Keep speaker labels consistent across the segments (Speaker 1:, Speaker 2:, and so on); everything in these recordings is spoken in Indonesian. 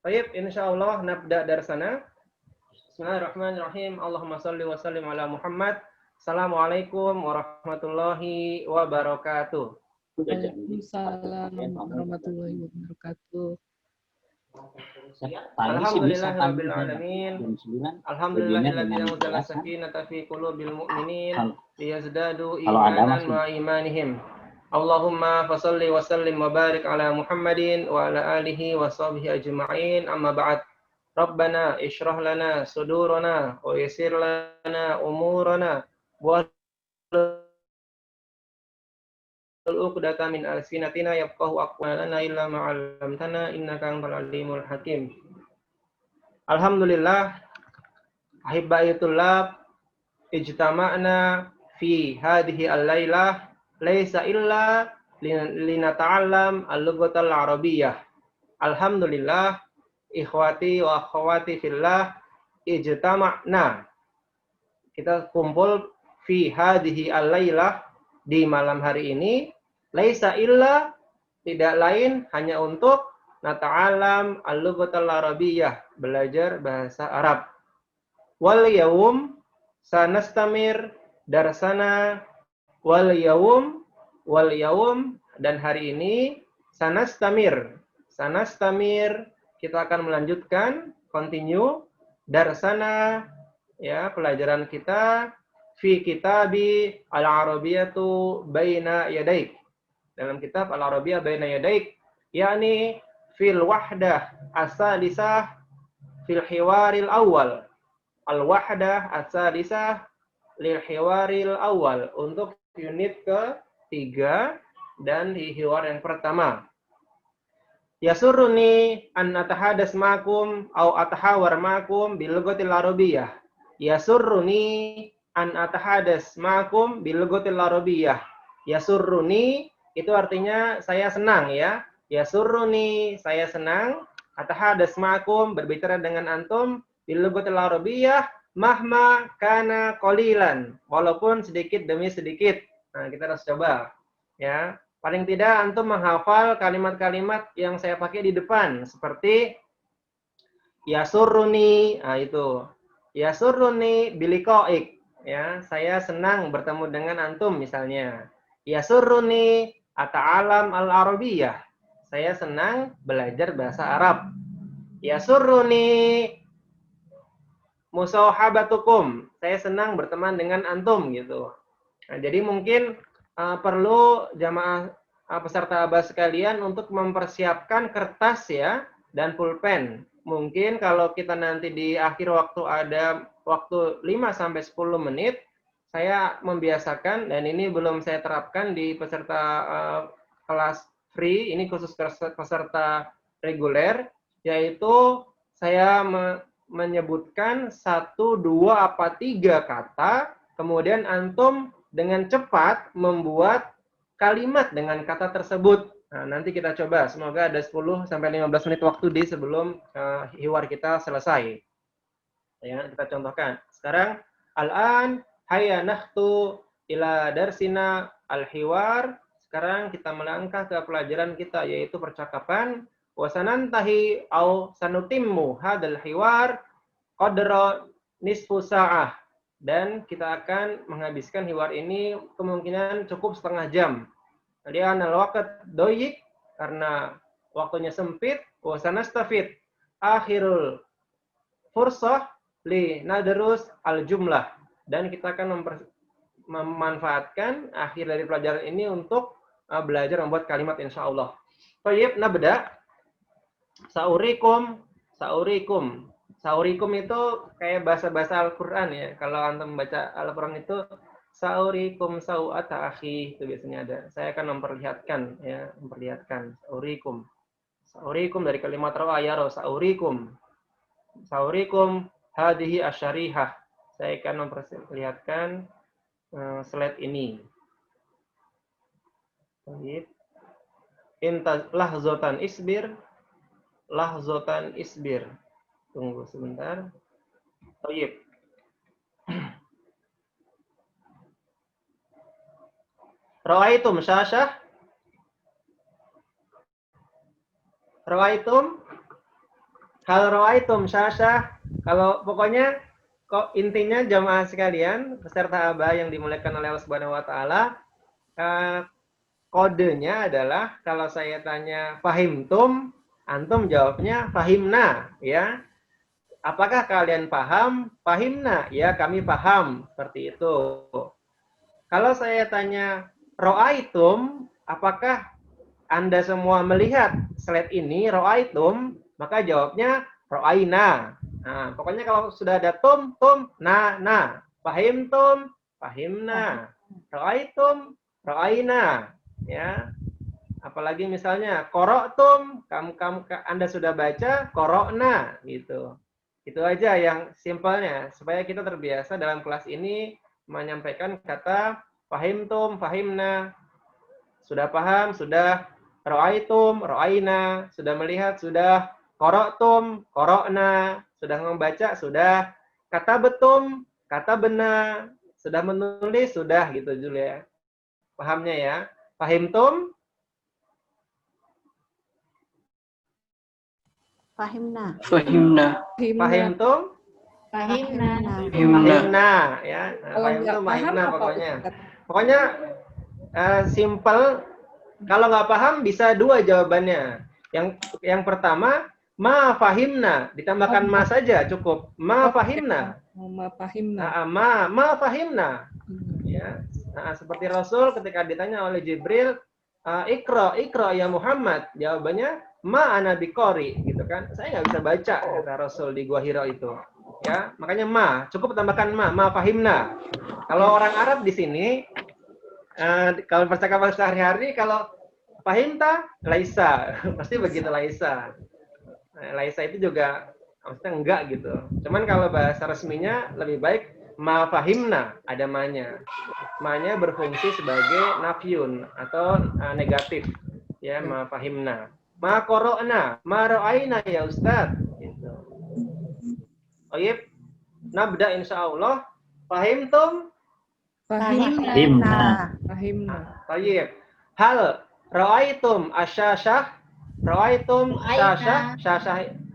Speaker 1: Baik, insyaallah nabda darsana. Bismillahirrahmanirrahim. Allahumma shalli wa sallim ala Muhammad. Assalamualaikum warahmatullahi wabarakatuh.
Speaker 2: Waalaikumsalam warahmatullahi wabarakatuh.
Speaker 1: Alhamdulillahirabbil alamin. Alhamdulillahilladzi anzala sakinata fi qulubil mu'minin liyazdadu imanan wa imanihim. Allahumma fashalli wa sallim wa barik ala Muhammadin wa ala alihi wa sahbihi ajma'in. Amma ba'd. Rabbana ishrah lana sudurana wa yassir lana umurana wa uqdatan min alsinatina yafqahu aqwalana illa ma 'allamtana innaka antal alimul hakim. Alhamdulillah, ahibbaitullah, ijtama'na fi hadhihi al-lailah laisa illa linata'allam al-lughatal arabiyyah. Alhamdulillah, ikhwati wa akhwati fillah, ijtama'na. Kita kumpul fi hadhihi al-lailah di malam hari ini, laisa illa, tidak lain hanya untuk nata'alam al-lughatal arabiyyah, belajar bahasa Arab. Wal yaum sanastamir darsana wal yaum dan hari ini sanastamir kita akan melanjutkan continue darsana, ya, pelajaran kita fi kitabi al-arabiyyatu baina yadaik, dalam kitab al-arabiyyah baina yadaik, yakni fil wahdah as-salisah fil hiwaril awal. Al-wahdah as-salisah lil hiwaril awal, untuk unit ke-3 dan di hiwar yang pertama. Yasurruni an atahadas ma'akum au atahawar ma'akum bil lughatil arabiyyah. Yasurruni an atahadas ma'akum bil lughatil arabiyyah. Yasurruni itu artinya saya senang, ya. Yasurruni, saya senang, atahadas ma'akum, berbicara dengan antum, bil lughatil arabiyyah mahma kana qalilan, walaupun sedikit demi sedikit. Nah, kita harus coba, ya. Paling tidak antum menghafal kalimat-kalimat yang saya pakai di depan, seperti yasurruni, nah itu. Yasurruni biliqaik, ya, saya senang bertemu dengan antum misalnya. Yasurruni ata'alam al-arabiyyah, saya senang belajar bahasa Arab. Yasurruni musahabatukum, saya senang berteman dengan antum, gitu. Nah, jadi mungkin perlu jamaah peserta abas sekalian untuk mempersiapkan kertas, ya, dan pulpen. Mungkin kalau kita nanti di akhir waktu ada waktu 5-10 menit, saya membiasakan, dan ini belum saya terapkan di peserta kelas free, ini khusus peserta reguler, yaitu saya menyebutkan 1, 2, apa 3 kata, kemudian antum dengan cepat membuat kalimat dengan kata tersebut. Nah, nanti kita coba, semoga ada 10-15 menit waktu di sebelum hiwar kita selesai. Ya, kita contohkan. Sekarang, al-an hayya nakhtu ila darsina al-hiwar. Sekarang kita melangkah ke pelajaran kita, yaitu percakapan. Wasanantahi au sanutimmu hadal hiwar qadra nisfu sa'ah. Dan kita akan menghabiskan hiwar ini kemungkinan cukup setengah jam. Li'anal waqt doyik, karena waktunya sempit. Wasanastafid akhirul fursah li nadrus al jumlah, dan kita akan memanfaatkan akhir dari pelajaran ini untuk belajar membuat kalimat, insyaallah. Baik, nabda. Saurikum itu kayak bahasa-bahasa Al-Qur'an, ya. Kalau antum membaca Al-Qur'an itu saurikum sau'ata akhi, itu biasanya ada. Saya akan memperlihatkan, ya, saurikum. Saurikum dari kalimat rawa yaro, saurikum hadhihi asyarihah. Saya akan memperlihatkan slide ini. Baik. Lahzotan isbir. Tunggu sebentar. Baik. Ra'aitum syashah? Ra'aitum? Hal ra'aitum syashah. Kalau pokoknya kok intinya jamaah sekalian peserta aba yang dimuliakan oleh Allah Subhanahu wa taala, kodenya adalah kalau saya tanya fahimtum, antum jawabnya fahimna, ya. Apakah kalian paham? Fahimna, ya kami paham, seperti itu. Kalau saya tanya ro'aitum, apakah Anda semua melihat slide ini, ro'aitum, maka jawabnya ro'aina. Nah, pokoknya kalau sudah ada tum, na. Fahimtum, fahimna. Ro'aitum, ro'aina. Ya, apalagi misalnya koroktum, kamu Anda sudah baca, korokna, gitu. Itu aja yang simpelnya, supaya kita terbiasa dalam kelas ini menyampaikan kata fahimtum, fahimna. Sudah paham, sudah. Ro'aitum, ro'aina. Sudah melihat, sudah. Koroktum, korokna. Sudah membaca, sudah. Kata betum, kata benar. Sudah menulis, sudah, gitu Julia. Pahamnya ya. Fahimtum?
Speaker 3: Fahimna.
Speaker 4: Fahimna.
Speaker 1: Fahimtum?
Speaker 3: Fahimna.
Speaker 1: Ya. Nah,
Speaker 2: Kalau nggak
Speaker 1: fahimtum,
Speaker 2: paham
Speaker 1: fahimna
Speaker 2: apa
Speaker 1: pokoknya.
Speaker 2: Ustaz?
Speaker 1: Pokoknya simple. Kalau nggak paham bisa dua jawabannya. Yang pertama, ma fahimna, ditambahkan ma saja cukup. Ma fahimna.
Speaker 2: Ma fahimna.
Speaker 1: Ma fahimna. Ya. Nah, seperti Rasul ketika ditanya oleh Jibril, ikra ya Muhammad. Jawabannya ma ana biqori, gitu kan. Saya nggak bisa baca, kata Rasul di Gua Hira itu. Ya, makanya cukup tambahkan ma fahimna. Kalau orang Arab di sini, kalau percakapan sehari-hari, kalau fahimta, laisa. Pasti begitu laisa. Nah, laisa itu juga maksudnya enggak gitu. Cuman kalau bahasa resminya lebih baik ma fahimna, ada ma-nya. Ma-nya berfungsi sebagai nafyun atau negatif. Ya, ma fahimna. Ma qara'na, ma ra'aina ya Ustaz. Gitu. Baik. Nabda insyaallah. Fahimtum?
Speaker 2: Fahimna.
Speaker 1: Baik. Hal ra'aitum asyashah? Ra'aitum syashah?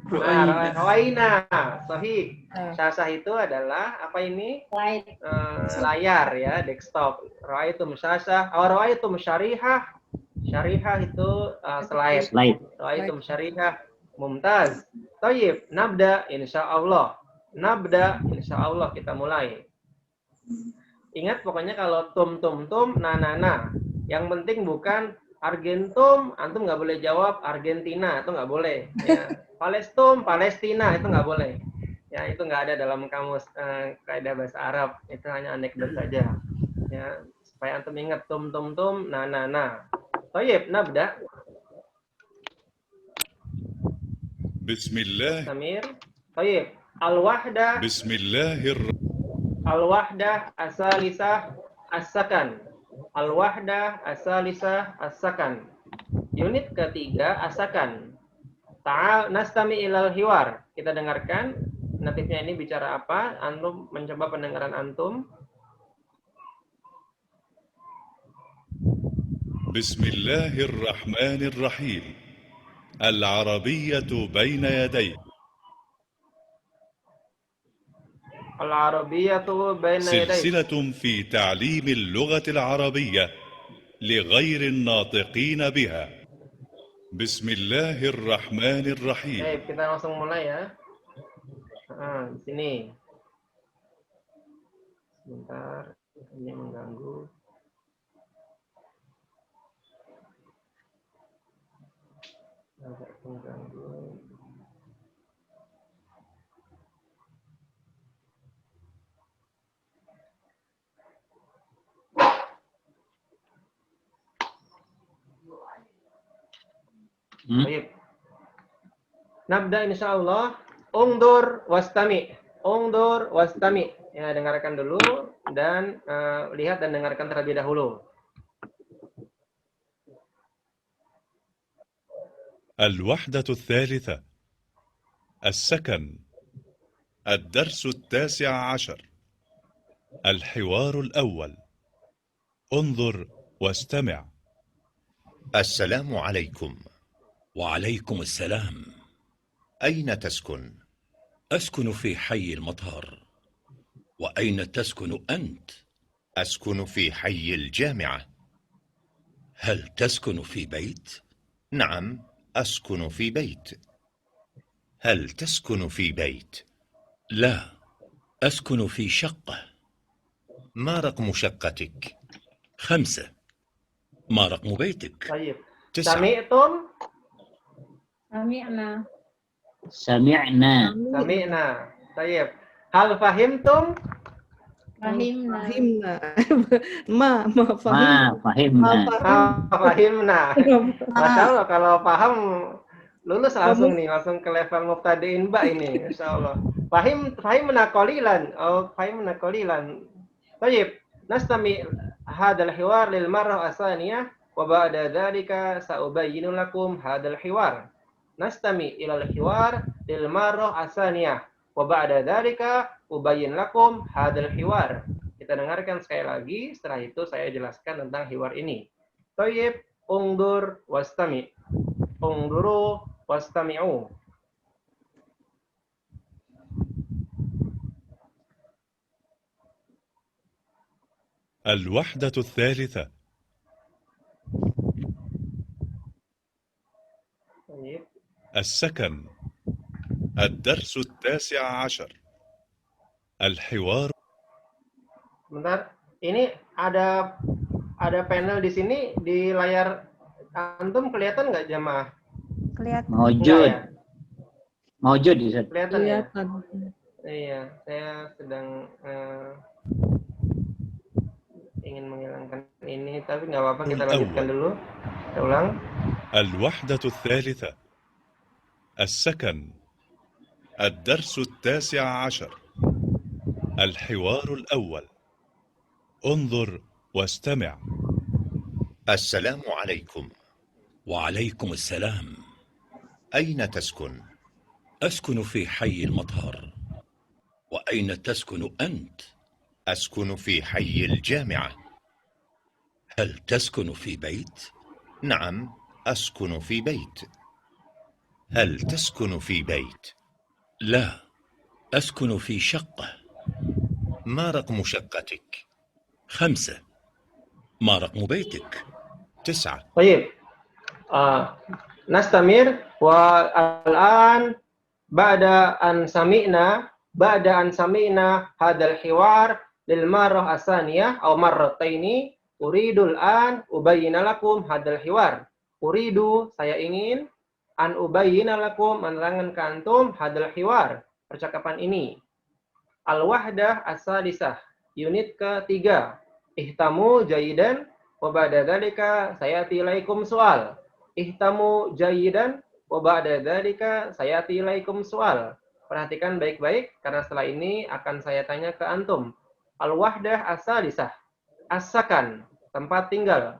Speaker 1: Ra'aina. Sahih. Syashah itu adalah apa ini? Layar ya, desktop. Ra'aitum syashah, ra'aitum syarihah. Syarihah itu slide. Ra'aitum syarihah. Mumtaz. Baik, nabda insyaallah. Insyaallah kita mulai. Ingat pokoknya kalau tum, na. Yang penting bukan Argentum, antum nggak boleh jawab Argentina, itu nggak boleh. Ya. Palestina, itu nggak boleh. Ya, itu nggak ada dalam kamus kaidah bahasa Arab. Itu hanya anekdot saja. Ya, supaya antum ingat tum, na. Baik, nabda.
Speaker 5: Bismillah.
Speaker 1: Samir. Baik. Al-wahdah.
Speaker 5: Bismillahirrahmanirrahim.
Speaker 1: Al-wahdah asalisah as-sakan. Al-wahdah asalisah as-sakan. Unit ketiga as-sakan. Ta'al nastami ilal hiwar. Kita dengarkan natifnya ini bicara apa. Antum mencoba pendengaran antum.
Speaker 5: Bismillahirrahmanirrahim. Al-Arabiyyatu baina yaday.
Speaker 1: العربية بين يديك
Speaker 5: سلسلة في تعليم اللغة العربية لغير الناطقين بها. بسم الله الرحمن الرحيم.
Speaker 1: Baik, kita langsung mulai ya. Di sini. Sebentar, ini mengganggu. Agak mengganggu. Baik. Nabda insyaallah. Ungdur wastami. Ya, dengarkan dulu dan lihat dan dengarkan terlebih dahulu.
Speaker 5: الوحدة الثالثة. السكن. الدرس 19. الحوار الأول. انظر واستمع.
Speaker 6: السلام عليكم.
Speaker 7: وعليكم السلام.
Speaker 3: أين تسكن؟
Speaker 4: أسكن في حي المطار. وأين تسكن أنت؟
Speaker 3: أسكن في حي الجامعة.
Speaker 4: هل تسكن في بيت؟
Speaker 3: نعم، أسكن في بيت. هل تسكن في بيت؟
Speaker 4: لا، أسكن في شقة.
Speaker 3: ما رقم شقتك؟
Speaker 4: 5. ما رقم بيتك؟
Speaker 1: طيب.
Speaker 3: 9.
Speaker 1: Sami'tum?
Speaker 6: سمعنا.
Speaker 7: سمعنا.
Speaker 1: Sami'na. Tayyib. Hal fahimtum?
Speaker 6: فهمنا.
Speaker 2: Fahimna. Ma
Speaker 7: ما
Speaker 2: fahim.
Speaker 7: فهمنا.
Speaker 1: Fahimna. Masya Allah, kalau paham lulus langsung nih, langsung ke level mubtadi'in ba ini, Masya Allah. Fahimna qalilan. Oh, fahimna qalilan. Tayyib. Nastami hadal hiwar lil marrah asaniyah wa ba'da dzalika sa'ubayyinu lakum hadal hiwar. Nastami ilal hiwar lil marrah asaniyah wa ba'da dzalika ubayyin lakum hadal hiwar. Kita dengarkan sekali lagi, setelah itu saya jelaskan tentang hiwar ini. Thayyib, ungdur wastami. Ungduru wastami'u.
Speaker 5: الوحدة الثالثة.
Speaker 1: Thayyib.
Speaker 5: السكن. الدرس 19. الحوار.
Speaker 1: Bentar, ini ada panel di sini di layar antum kelihatan nggak jamaah?
Speaker 6: Kelihatan.
Speaker 1: Enggak
Speaker 7: موجود.
Speaker 1: ya?
Speaker 7: موجود Ustaz.
Speaker 1: Kelihatan ya?
Speaker 2: Kelihatan.
Speaker 1: Iya, saya sedang ingin menghilangkan ini, tapi nggak apa-apa, kita lanjutkan dulu. Kita ulang.
Speaker 5: الوحدة الثالثة. السكن. الدرس 19. الحوار الأول. انظر واستمع.
Speaker 3: السلام عليكم.
Speaker 4: وعليكم السلام.
Speaker 3: أين تسكن؟
Speaker 4: أسكن في حي المطار. وأين تسكن أنت؟
Speaker 3: أسكن في حي الجامعة.
Speaker 4: هل تسكن في بيت؟
Speaker 3: نعم، أسكن في بيت. هل تسكن في بيت؟
Speaker 4: لا، أسكن في شقة.
Speaker 3: ما رقم شقتك؟
Speaker 4: 5. ما رقم بيتك؟
Speaker 3: 9.
Speaker 1: Baik. Nastamir wa al-an ba'da an sami'na hadal hiwar lil marrah asaniyah aw marrataini uridul an ubayyina lakum hadal hiwar. Uridu, saya ingin, an ubayyina lakum, menerangkan ke antum hadal hiwar, percakapan ini. Al-wahdah as-salisah, unit ketiga. Ihtamu jayidan wa ba'da dzalika sayati ilaikum soal. Ihtamu jayidan wa ba'da dzalika sayati ilaikum soal. Perhatikan baik-baik karena setelah ini akan saya tanya ke antum. Al-wahdah as-salisah, as-sakan, tempat tinggal.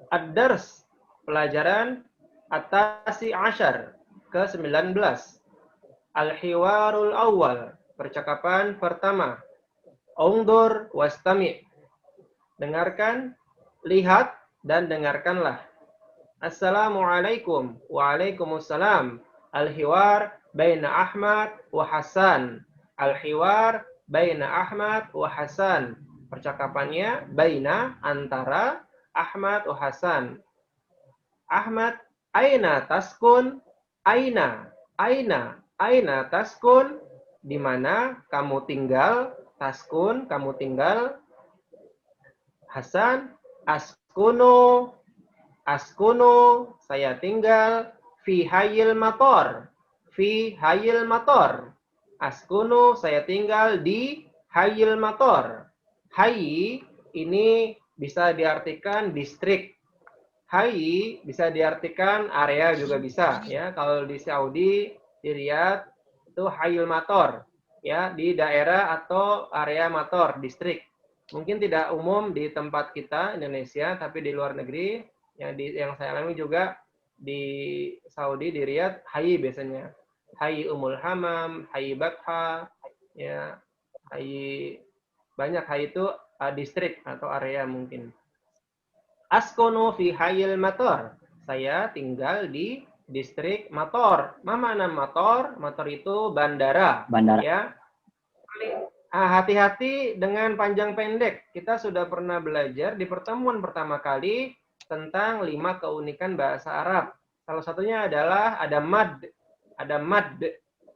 Speaker 1: Ad-dars, pelajaran. At-tasi ashar, ke-19. Al-hiwarul awal, percakapan pertama. Ungdur wastami', dengarkan, lihat, dan dengarkanlah. Assalamualaikum. Waalaikumsalam. Al-hiwar baina Ahmad wa Hasan. Al-hiwar baina Ahmad wa Hasan. Percakapannya baina, antara, Ahmad wa Hasan. Ahmad, aina taskun? Aina taskun? Di mana kamu tinggal? Taskun, kamu tinggal. Hasan, askunu, saya tinggal. Fi hayil mator. Askunu, saya tinggal di hayil mator. Hayy ini bisa diartikan distrik. Hayy bisa diartikan area juga bisa, ya. Kalau di Saudi, di Riyadh itu hayil mator, ya, di daerah atau area mator, distrik. Mungkin tidak umum di tempat kita Indonesia, tapi di luar negeri yang saya alami juga di Saudi, di Riyadh, Hayy biasanya. Hayy Umul Hamam, Hayy Batha, ya, Hayy, banyak. Hayy itu distrik atau area mungkin. Askunu fi Hayyil Mator, saya tinggal di distrik Mator. Ma mana Mator? Mator itu bandara.
Speaker 7: Bandara.
Speaker 1: Ya. Hati-hati dengan panjang pendek. Kita sudah pernah belajar di pertemuan pertama kali tentang 5 keunikan bahasa Arab. Salah satunya adalah ada mad,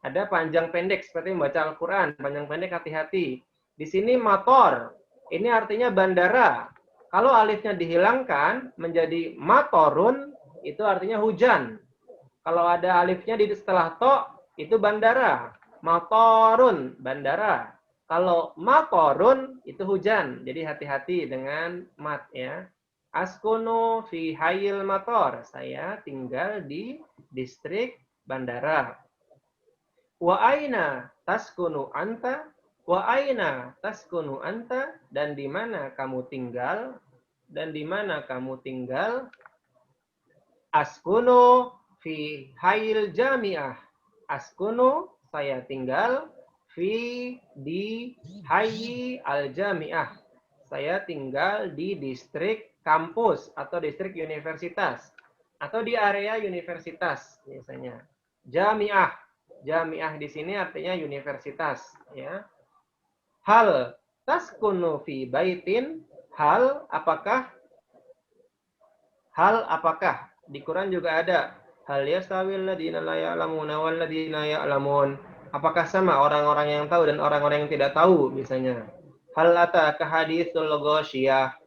Speaker 1: ada panjang pendek seperti membaca Al-Quran. Panjang pendek hati-hati. Di sini Mator, ini artinya bandara. Kalau alifnya dihilangkan menjadi matorun, itu artinya hujan. Kalau ada alifnya di setelah to, itu bandara. Matorun, bandara. Kalau matorun, itu hujan. Jadi hati-hati dengan mat ya. Askunu fi hayil mator. Saya tinggal di distrik bandara. Wa aina taskunu anta? Wa aina taskunu anta? Dan di mana kamu tinggal? Dan di mana kamu tinggal? Askunu fi hayil jami'ah. Askunu, saya tinggal di hayyi al-jami'ah. Saya tinggal di distrik kampus atau distrik universitas atau di area universitas biasanya. Jami'ah. Jami'ah di sini artinya universitas ya. Hal taskunu fi baitin? Hal apakah? Hal apakah? Di Quran juga ada. Hal yastawil ladina la ya'lamuna wal ladina ya'lamun. Apakah sama orang-orang yang tahu dan orang-orang yang tidak tahu misalnya. Hal ataka haditsul ghasyiyah.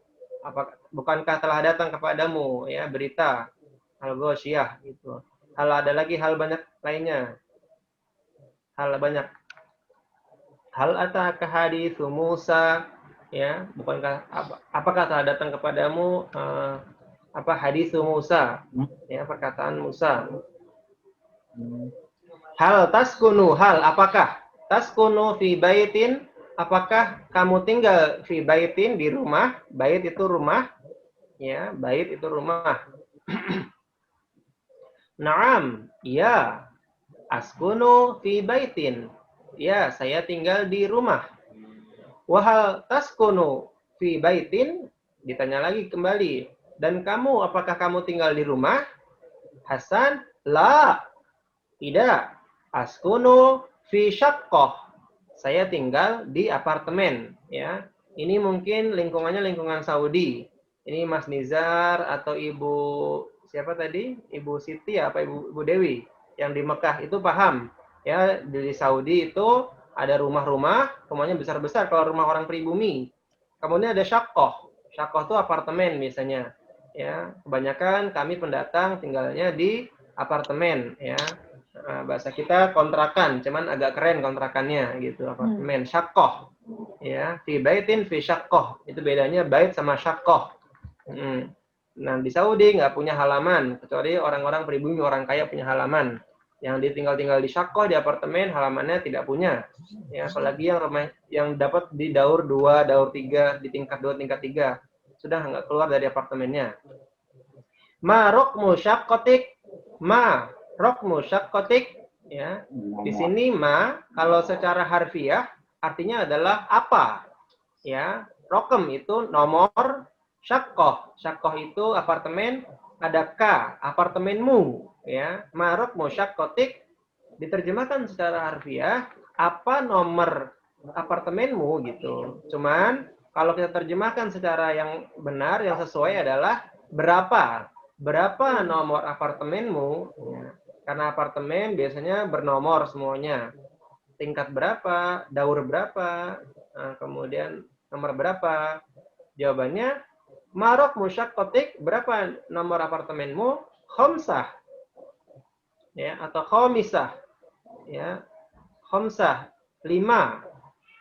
Speaker 1: Bukankah telah datang kepadamu ya berita al-ghasyiyah gitu. Hal ada lagi hal banyak lainnya. Hal banyak. Hal ataka haditsu Musa ya, bukankah apakah telah datang kepadamu haditsu Musa ya, perkataan Musa. Hal taskunu, hal apakah? Taskunu fi baitin, apakah kamu tinggal fi baitin di rumah? Bait itu rumah. Ya, bait itu rumah. Naam, ya. Askunu fi baitin. Ya, saya tinggal di rumah. Wahal taskunu fi baitin, ditanya lagi kembali. Dan kamu, apakah kamu tinggal di rumah? Hasan, la. Tidak. Askunu fi syaqqah. Saya tinggal di apartemen ya. Ini mungkin lingkungannya lingkungan Saudi. Ini Mas Nizar atau Ibu siapa tadi? Ibu Siti apa Ibu Dewi yang di Mekah itu paham. Ya, di Saudi itu ada rumah-rumah, rumahnya besar-besar kalau rumah orang pribumi. Kemudian ada syaqqah. Syaqqah itu apartemen biasanya. Ya, kebanyakan kami pendatang tinggalnya di apartemen ya. Bahasa kita kontrakan, cuman agak keren kontrakannya gitu, apartemen. Syaqqah ya, fi baitin fi syaqqah. Itu bedanya bait sama syaqqah. Nah, di Saudi nggak punya halaman, kecuali orang-orang pribumi, orang kaya punya halaman. Yang ditinggal-tinggal di syaqqah di apartemen, halamannya tidak punya. Ya, apalagi yang rumah yang dapat di daur 2, daur 3, di tingkat 2, tingkat 3. Sudah nggak keluar dari apartemennya. Ma rokmu syaqqatik, ma rokmu syaqqatik ya. Di sini ma kalau secara harfiah artinya adalah apa? Ya, rokem itu nomor, syaqqah. Syaqqah itu apartemen, ada ka, apartemenmu ya. Ma rokmu syaqqatik diterjemahkan secara harfiah apa nomor apartemenmu gitu. Cuman kalau kita terjemahkan secara yang benar, yang sesuai adalah berapa nomor apartemenmu ya. Karena apartemen biasanya bernomor semuanya. Tingkat berapa, daur berapa, kemudian nomor berapa. Jawabannya, marok musyaqqatik, berapa nomor apartemenmu? Khamsah. Ya, atau khamisah. Ya. Khamsah, 5.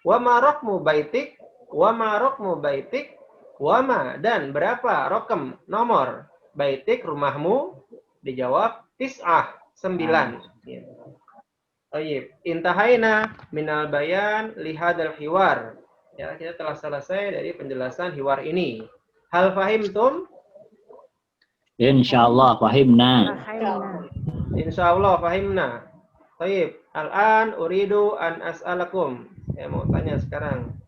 Speaker 1: Wa marokmu baitik, wa marokmu baitik, wa ma, dan berapa rokem nomor baitik rumahmu? Dijawab tis'ah. 9. Baik, intahaina minal bayan lihadal hiwar. Ya, kita telah selesai dari penjelasan hiwar ini. Hal fahimtum?
Speaker 7: Insyaallah fahimna.
Speaker 1: Insyaallah fahimna. Baik, al-an uridu an as'alakum. Saya mau tanya sekarang.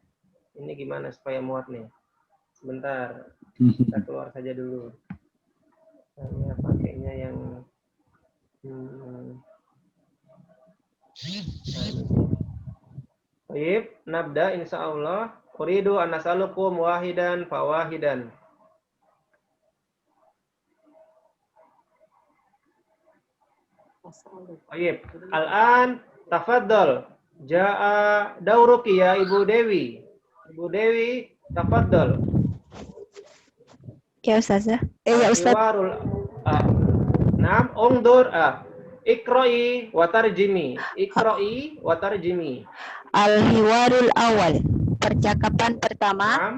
Speaker 1: Ini gimana supaya muat nih? Sebentar. Kita keluar saja dulu. Saya pakainya yang Baik, nabda insyaallah. Uridu an nas'alukum wahidan fawahidan. Baik, al-an tafaddal. Ja'a dauruki ya Ibu Dewi. Ibu Dewi, tafaddal.
Speaker 6: Ya Ustazah. Ya Ustaz.
Speaker 1: Naam, ungdur Iqra'i wa tarjimi. Iqra'i wa tarjimi.
Speaker 6: Al-hiwarul awal. Percakapan pertama.
Speaker 1: Naam.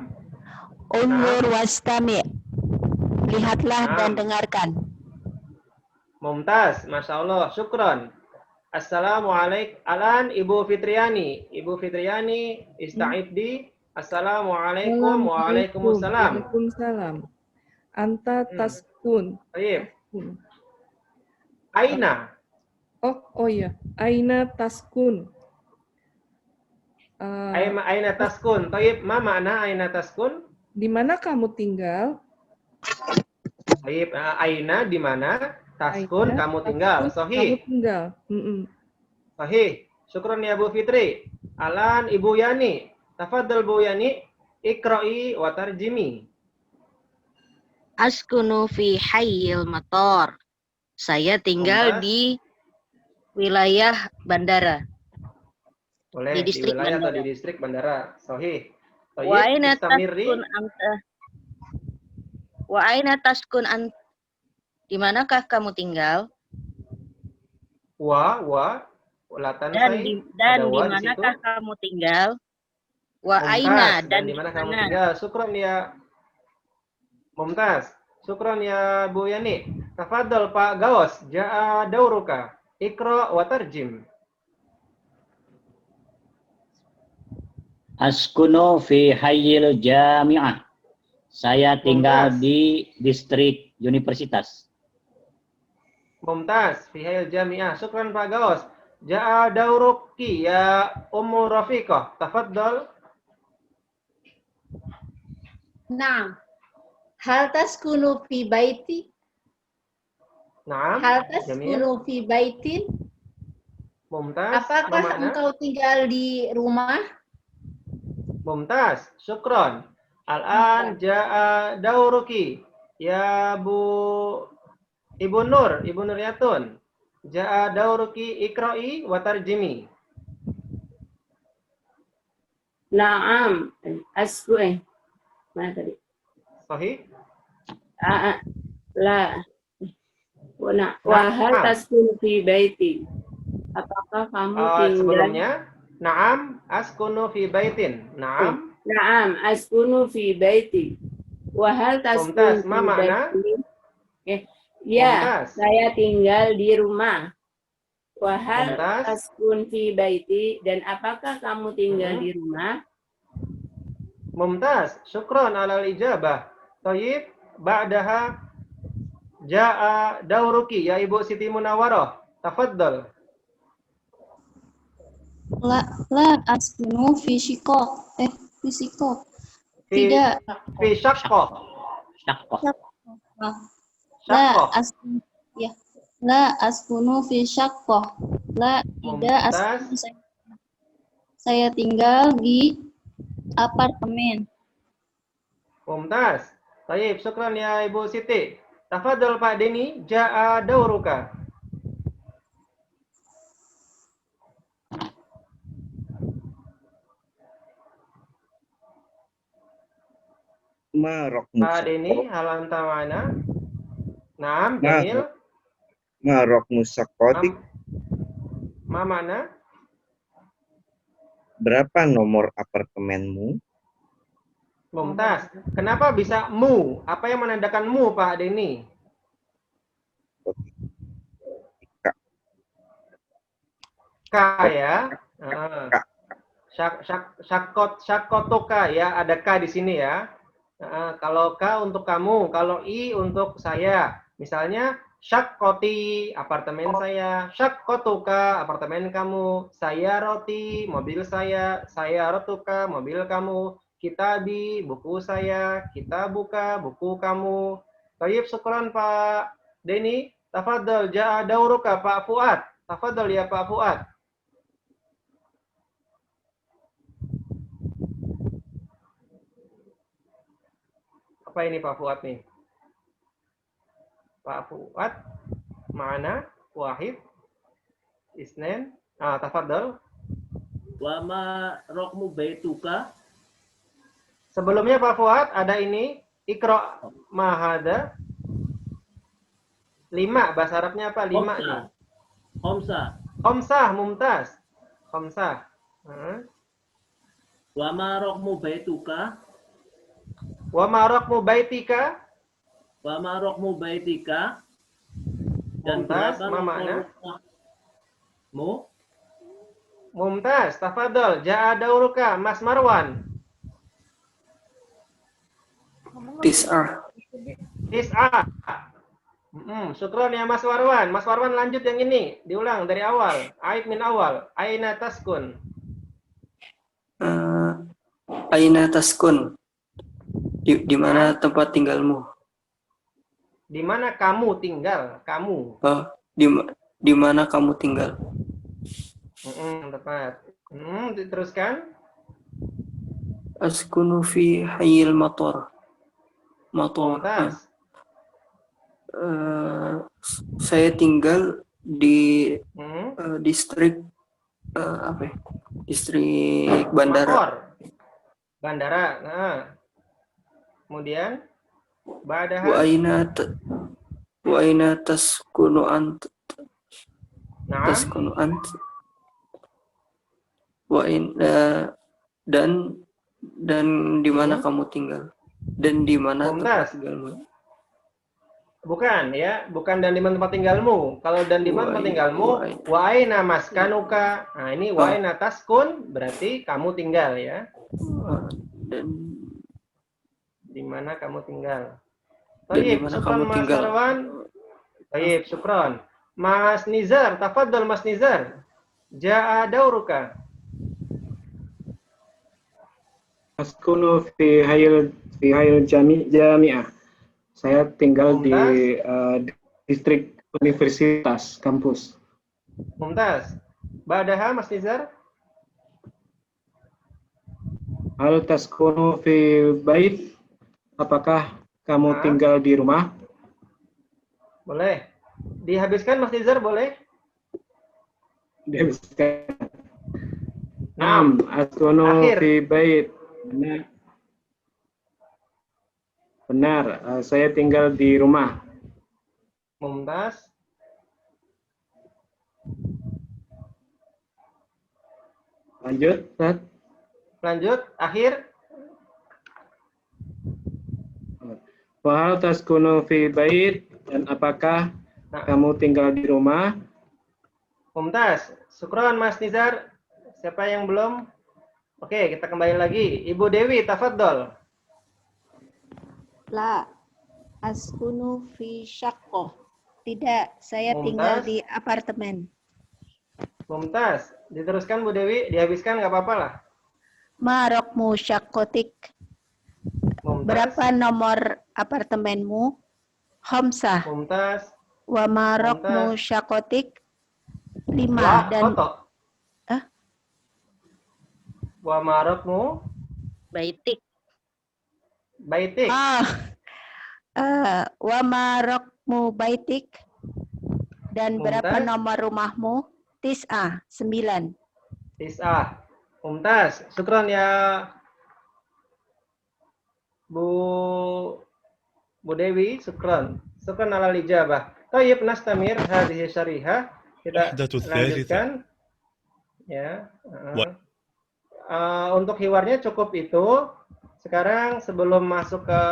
Speaker 6: Undur wastami'. Lihatlah dan dengarkan.
Speaker 1: Mumtaz, Masya Allah, syukran. Assalamualaikum. Alan Ibu Fitriani. Ibu Fitriani, ista'iddi. Assalamualaikum. Waalaikumsalam.
Speaker 2: Waalaikumsalam. Anta taskun.
Speaker 1: Baik. Aina.
Speaker 2: Oh iya. Aina taskun.
Speaker 1: Aina taskun. Taib, ma makna aina taskun?
Speaker 2: Di mana kamu tinggal?
Speaker 1: Taib, aina di mana? Taskun,
Speaker 2: Aina,
Speaker 1: kamu tinggal.
Speaker 2: taskun,
Speaker 1: Sahih.
Speaker 2: Kamu tinggal.
Speaker 1: Sahih. Syukran ya Bu Fitri. Alan Ibu Yani. Tafadhal Bu Yani. Iqra'i wa tarjimi.
Speaker 8: Askunu fi hayyil matar. Saya tinggal di wilayah bandara.
Speaker 1: Boleh,
Speaker 8: Di distrik
Speaker 1: wilayah
Speaker 8: bandara.
Speaker 1: atau di distrik bandara. Sahih.
Speaker 8: Wa aina
Speaker 1: Istamiri.
Speaker 8: taskun anta? Wa aina taskun anta? Di manakah kamu tinggal?
Speaker 1: Latan
Speaker 8: Dan di manakah kamu tinggal? Wa aina
Speaker 1: dan di mana kamu tinggal? Syukran ya Mumtaz. Syukran ya Bu Yani. Tafadhal Pak Gawas. Ja'a dauruka. Iqra wa tarjim.
Speaker 7: Askunu fi hayyil jami'ah. Saya tinggal
Speaker 1: Mumtaz.
Speaker 7: di distrik universitas.
Speaker 1: Mumtaz. Fi hayyil jami'ah. Syukran Pak Gawas. Ja'a dauruki ya Ummu Rafiqah. Tafadhal.
Speaker 6: Naam. Hal taskunu fi baiti?
Speaker 1: Naam.
Speaker 6: Hal
Speaker 1: Jamil.
Speaker 6: taskunu fi baitin?
Speaker 1: Mumtaz.
Speaker 6: Apakah
Speaker 1: Ma makna?
Speaker 6: engkau tinggal di rumah?
Speaker 1: Mumtaz. Syukran. Al-an ja'a dauruki ya Ibu Nur, Ibu Nuryatun. Ja'a dauruki iqra'i wa tarjimi.
Speaker 9: Naam, mana tadi?
Speaker 1: Sahih?
Speaker 9: La. Wahal taskun fi baiti. Apakah kamu tinggal?
Speaker 1: Sebelumnya, na'am askunu fi baitin. Na'am.
Speaker 9: Naam, askunu fi baiti. Wahal taskun
Speaker 1: Mumtaz,
Speaker 9: fi
Speaker 1: ma makna?
Speaker 9: baiti. Ya,
Speaker 1: Mumtaz.
Speaker 9: saya tinggal di rumah. Wahal
Speaker 1: Mumtaz.
Speaker 9: taskun fi baiti. Dan apakah kamu tinggal di rumah?
Speaker 1: Mumtaz. Syukran alal ijabah. Tayyib, ba'daha ja'a dauruki ya Ibu Siti Munawwarah. Tafadhal.
Speaker 10: La askunu fi shikok. Fi shikok. Tidak.
Speaker 1: Fi syaqqah.
Speaker 10: La askunu fi syaqqah. La tidak askunu. Saya tinggal di apartemen.
Speaker 1: Mumtaz. Tayyib, syukran ya Ibu Siti. Tafadhal Pak Deni, ja'a dauruka. Pak Deni, hal anta ma'ana? Naam, Jamil.
Speaker 11: Marok musakotik.
Speaker 1: Ma mana?
Speaker 11: Berapa nomor apartemenmu?
Speaker 1: Mumtaz. Kenapa bisa mu? Apa yang menandakan mu, Pak Deni? K ya. Syakotoka ya, ada K di sini ya. Kalau K untuk kamu, kalau I untuk saya. Misalnya syakoti, apartemen saya. Syakotoka, apartemen kamu. Saya roti, mobil saya. Saya rotuka, mobil kamu. Kitabi, buku saya. Kita buka, buku kamu. Tayyib, syukran Pak Deni. Tafadhol, ja'a dauruka Pak Fuad. Tafadhol ya Pak Fuad. Apa ini Pak Fuad nih? Pak Fuad, mana? Wahid, Isnen. Tafadhol.
Speaker 12: Wa ma rokmu baituka.
Speaker 1: Sebelumnya Pak Fuad ada ini, Iqra mahada. 5, bahasa Arabnya apa? 5 nih. Khamsah, mumtaz. Khamsah.
Speaker 12: Wa ma rokmu baituka.
Speaker 1: Wa ma raqmu baitika.
Speaker 12: Wa ma rokmu baitika. Dan
Speaker 1: Mumtaz,
Speaker 12: berapa
Speaker 1: ma makna?
Speaker 12: rumahmu?
Speaker 1: Mumtaz, tafadhol. Ja'a dauruka Mas Marwan.
Speaker 13: Tis'ah.
Speaker 1: Syukron ya Mas Marwan. Mas Marwan lanjut yang ini. Diulang dari awal. Aid min awal. Aina taskun.
Speaker 13: Aina taskun. Di mana tempat tinggalmu?
Speaker 1: Di mana kamu tinggal? Kamu.
Speaker 13: Di mana kamu tinggal?
Speaker 1: Tepat. Diteruskan.
Speaker 13: Askunu fi hayyil matar. Matar. Saya tinggal di distrik apa ya? Distrik bandara.
Speaker 1: Makor. Bandara. Kemudian
Speaker 13: Wa aina taskunu ant. Taskunu ant. Dan di mana kamu tinggal? Dan di mana tempat tinggalmu?
Speaker 1: Bukan ya, bukan dan di mana tempat tinggalmu. Kalau dan di mana tempat tinggalmu, wa aina maskanuka. Nah, ini wa aina taskun berarti kamu tinggal ya.
Speaker 13: Dan
Speaker 1: di mana kamu tinggal.
Speaker 13: Baik,
Speaker 1: syukron Mas Marwan. Baik, syukron. Mas Nizar, tafadhol Mas Nizar. Ja'a dauruka.
Speaker 14: Askunu fi hayil jami'ah. Saya tinggal di distrik universitas kampus.
Speaker 1: Mumtaz. Ba'daha Mas Nizar.
Speaker 14: Hal taskunu fi bait? Apakah kamu tinggal di rumah?
Speaker 1: Boleh. Dihabiskan Mas Nizar boleh?
Speaker 14: Dihabiskan. Naam, askunu fi bait. Benar, saya tinggal di rumah.
Speaker 1: Mumtaz.
Speaker 14: Lanjut, Ustaz.
Speaker 1: Lanjut, akhir.
Speaker 14: Wahal taskunu fi bait, dan apakah kamu tinggal di rumah?
Speaker 1: Mumtaz. Syukron Mas Nizar. Siapa yang belum? Oke, kita kembali lagi. Ibu Dewi, tafadhol.
Speaker 6: La askunu fi syaqqah. Tidak, saya tinggal di apartemen.
Speaker 1: Mumtaz. Diteruskan Bu Dewi, dihabiskan nggak apa-apa lah.
Speaker 6: Ma raqmu syaqqatik. Berapa nomor apartemenmu? Khamsah.
Speaker 1: Mumtaz.
Speaker 6: Wa ma raqmu syaqqatik. 5 dan
Speaker 1: Wa ma raqmu
Speaker 8: baitik.
Speaker 1: Baitik.
Speaker 6: Wa ma raqmu baitik. Dan berapa nomor rumahmu? 9.
Speaker 1: Tis'ah. Mumtaz. Syukran ya Bu Dewi, syukran. Syukran ala ijabah. Tayyib nastamir hadhihi syarihah. Kita lanjutkan. Ya. Untuk hiwarnya cukup itu. Sekarang sebelum masuk ke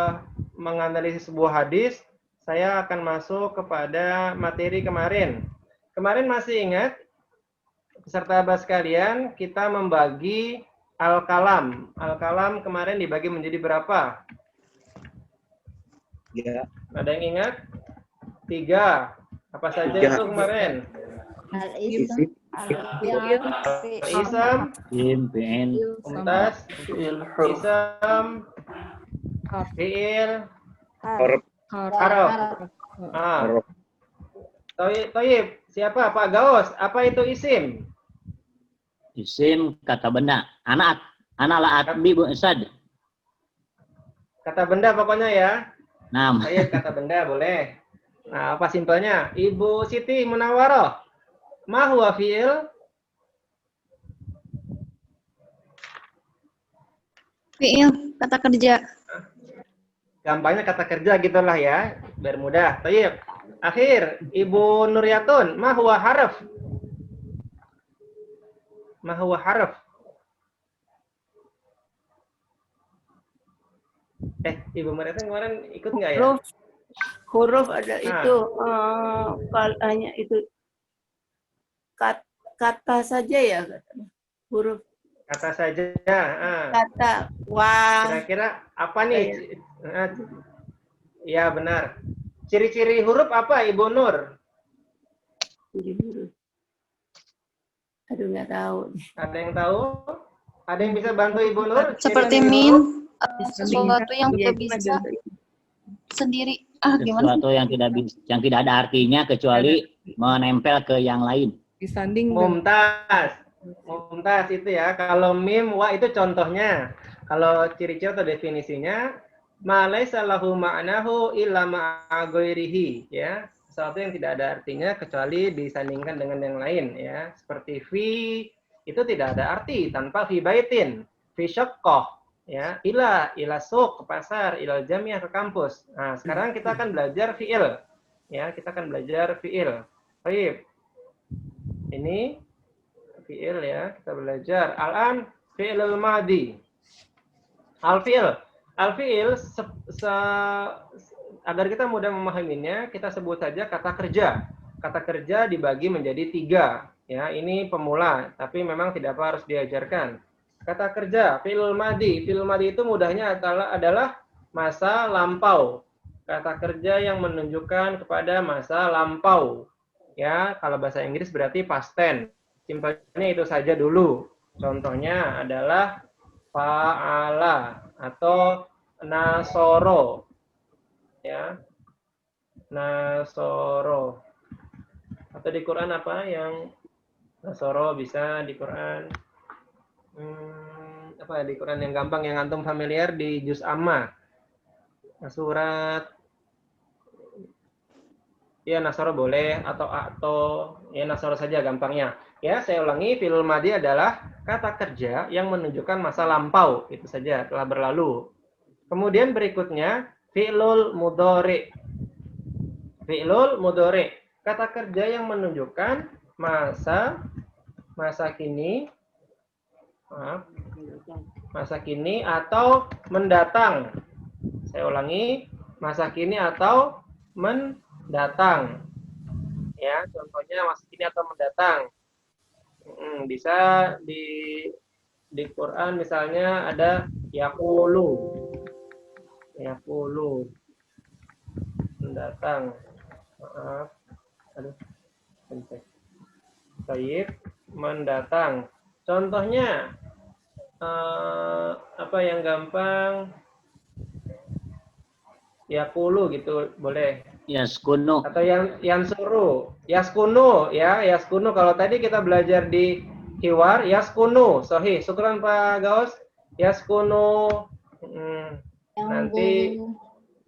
Speaker 1: menganalisis sebuah hadis, saya akan masuk kepada materi kemarin. Kemarin masih ingat, peserta bahas sekalian, kita membagi al-kalam. Al-kalam kemarin dibagi menjadi berapa?
Speaker 11: Ya.
Speaker 1: Ada yang ingat? 3. Apa saja itu kemarin?
Speaker 6: Al-ism,
Speaker 1: Isam, Mumtaz, Isam, Fi'il, Harf. Toyib, siapa? Pak Gaus, apa itu isim?
Speaker 7: Isim kata benda. Anak la'at bi bu sad.
Speaker 1: Kata benda pokoknya ya.
Speaker 7: Nam.
Speaker 1: Toyib, kata benda boleh. Nah, apa simpelnya? Ibu Siti Munawaroh, ma huwa fi'il?
Speaker 10: Fi'il, kata kerja.
Speaker 1: Gampangnya kata kerja gitulah ya, biar mudah. Toyib. Akhir, Ibu Nuryatun, ma huwa harf? Ma huwa harf? Ibu Nuryatun kemarin ikut nggak ya?
Speaker 9: Huruf ada itu, hanya itu kata saja ya, huruf.
Speaker 1: Kata saja.
Speaker 9: Kata wah.
Speaker 1: Kira-kira apa nih? Ya benar. Ciri-ciri huruf apa, Ibu Nur?
Speaker 9: Ciri huruf. Aduh, nggak tahu.
Speaker 1: Ada yang tahu? Ada yang bisa bantu Ibu Nur?
Speaker 10: Seperti min, sesuatu yang tidak bisa sendiri. Gimana?
Speaker 7: Sesuatu yang tidak ada artinya kecuali menempel ke yang lain.
Speaker 2: Disanding.
Speaker 1: Mumtaz. Mumtaz itu ya. Kalau mim, wa itu contohnya. Kalau ciri-ciri atau definisinya, ma laisa lahu ma'nahu illa ma'a ghairihi, ya. Sesuatu yang tidak ada artinya kecuali disandingkan dengan yang lain, ya. Seperti fi itu tidak ada arti tanpa fi baitin, fi syaqqah, ya. Ila suq ke pasar, ila jamiah ke kampus. Nah, sekarang kita akan belajar fi'il. Ya, kita akan belajar fi'il. Baik. Ini fi'il ya, kita belajar. Al-an fi'ilul madi. Al-fi'il. Al-fi'il, agar kita mudah memahaminya, kita sebut saja kata kerja. Kata kerja dibagi menjadi 3. Ya, ini pemula, tapi memang tidak apa harus diajarkan. Kata kerja, fi'ilul madi. Fi'ilul madi itu mudahnya adalah masa lampau. Kata kerja yang menunjukkan kepada masa lampau. Ya, kalau bahasa Inggris berarti past tense. Simpelnya itu saja dulu. Contohnya adalah fa'ala atau nasoro, ya, nasoro. Atau di Quran apa yang nasoro bisa di Quran? Apa di Quran yang gampang yang antum familiar di juz amma, surat ya nasoro boleh atau ya nasoro saja gampangnya. Ya, saya ulangi, fi'il madi adalah kata kerja yang menunjukkan masa lampau, itu saja, telah berlalu. Kemudian berikutnya, fi'lul mudhari. Fi'lul mudhari, kata kerja yang menunjukkan masa kini, masa kini atau mendatang. Saya ulangi, masa kini atau mendatang. Ya, contohnya masa kini atau mendatang. Bisa di Quran misalnya ada yaqulu mendatang. Maaf. Aduh. Baik, mendatang. Contohnya apa yang gampang? Yaqulu gitu boleh.
Speaker 7: Yaskunu.
Speaker 1: Atau yang suruh. Yaskunu ya, yaskunu. Kalau tadi kita belajar di hiwar, yaskunu. Sahih. Syukran Pak Gaus. Yaskunu. Nanti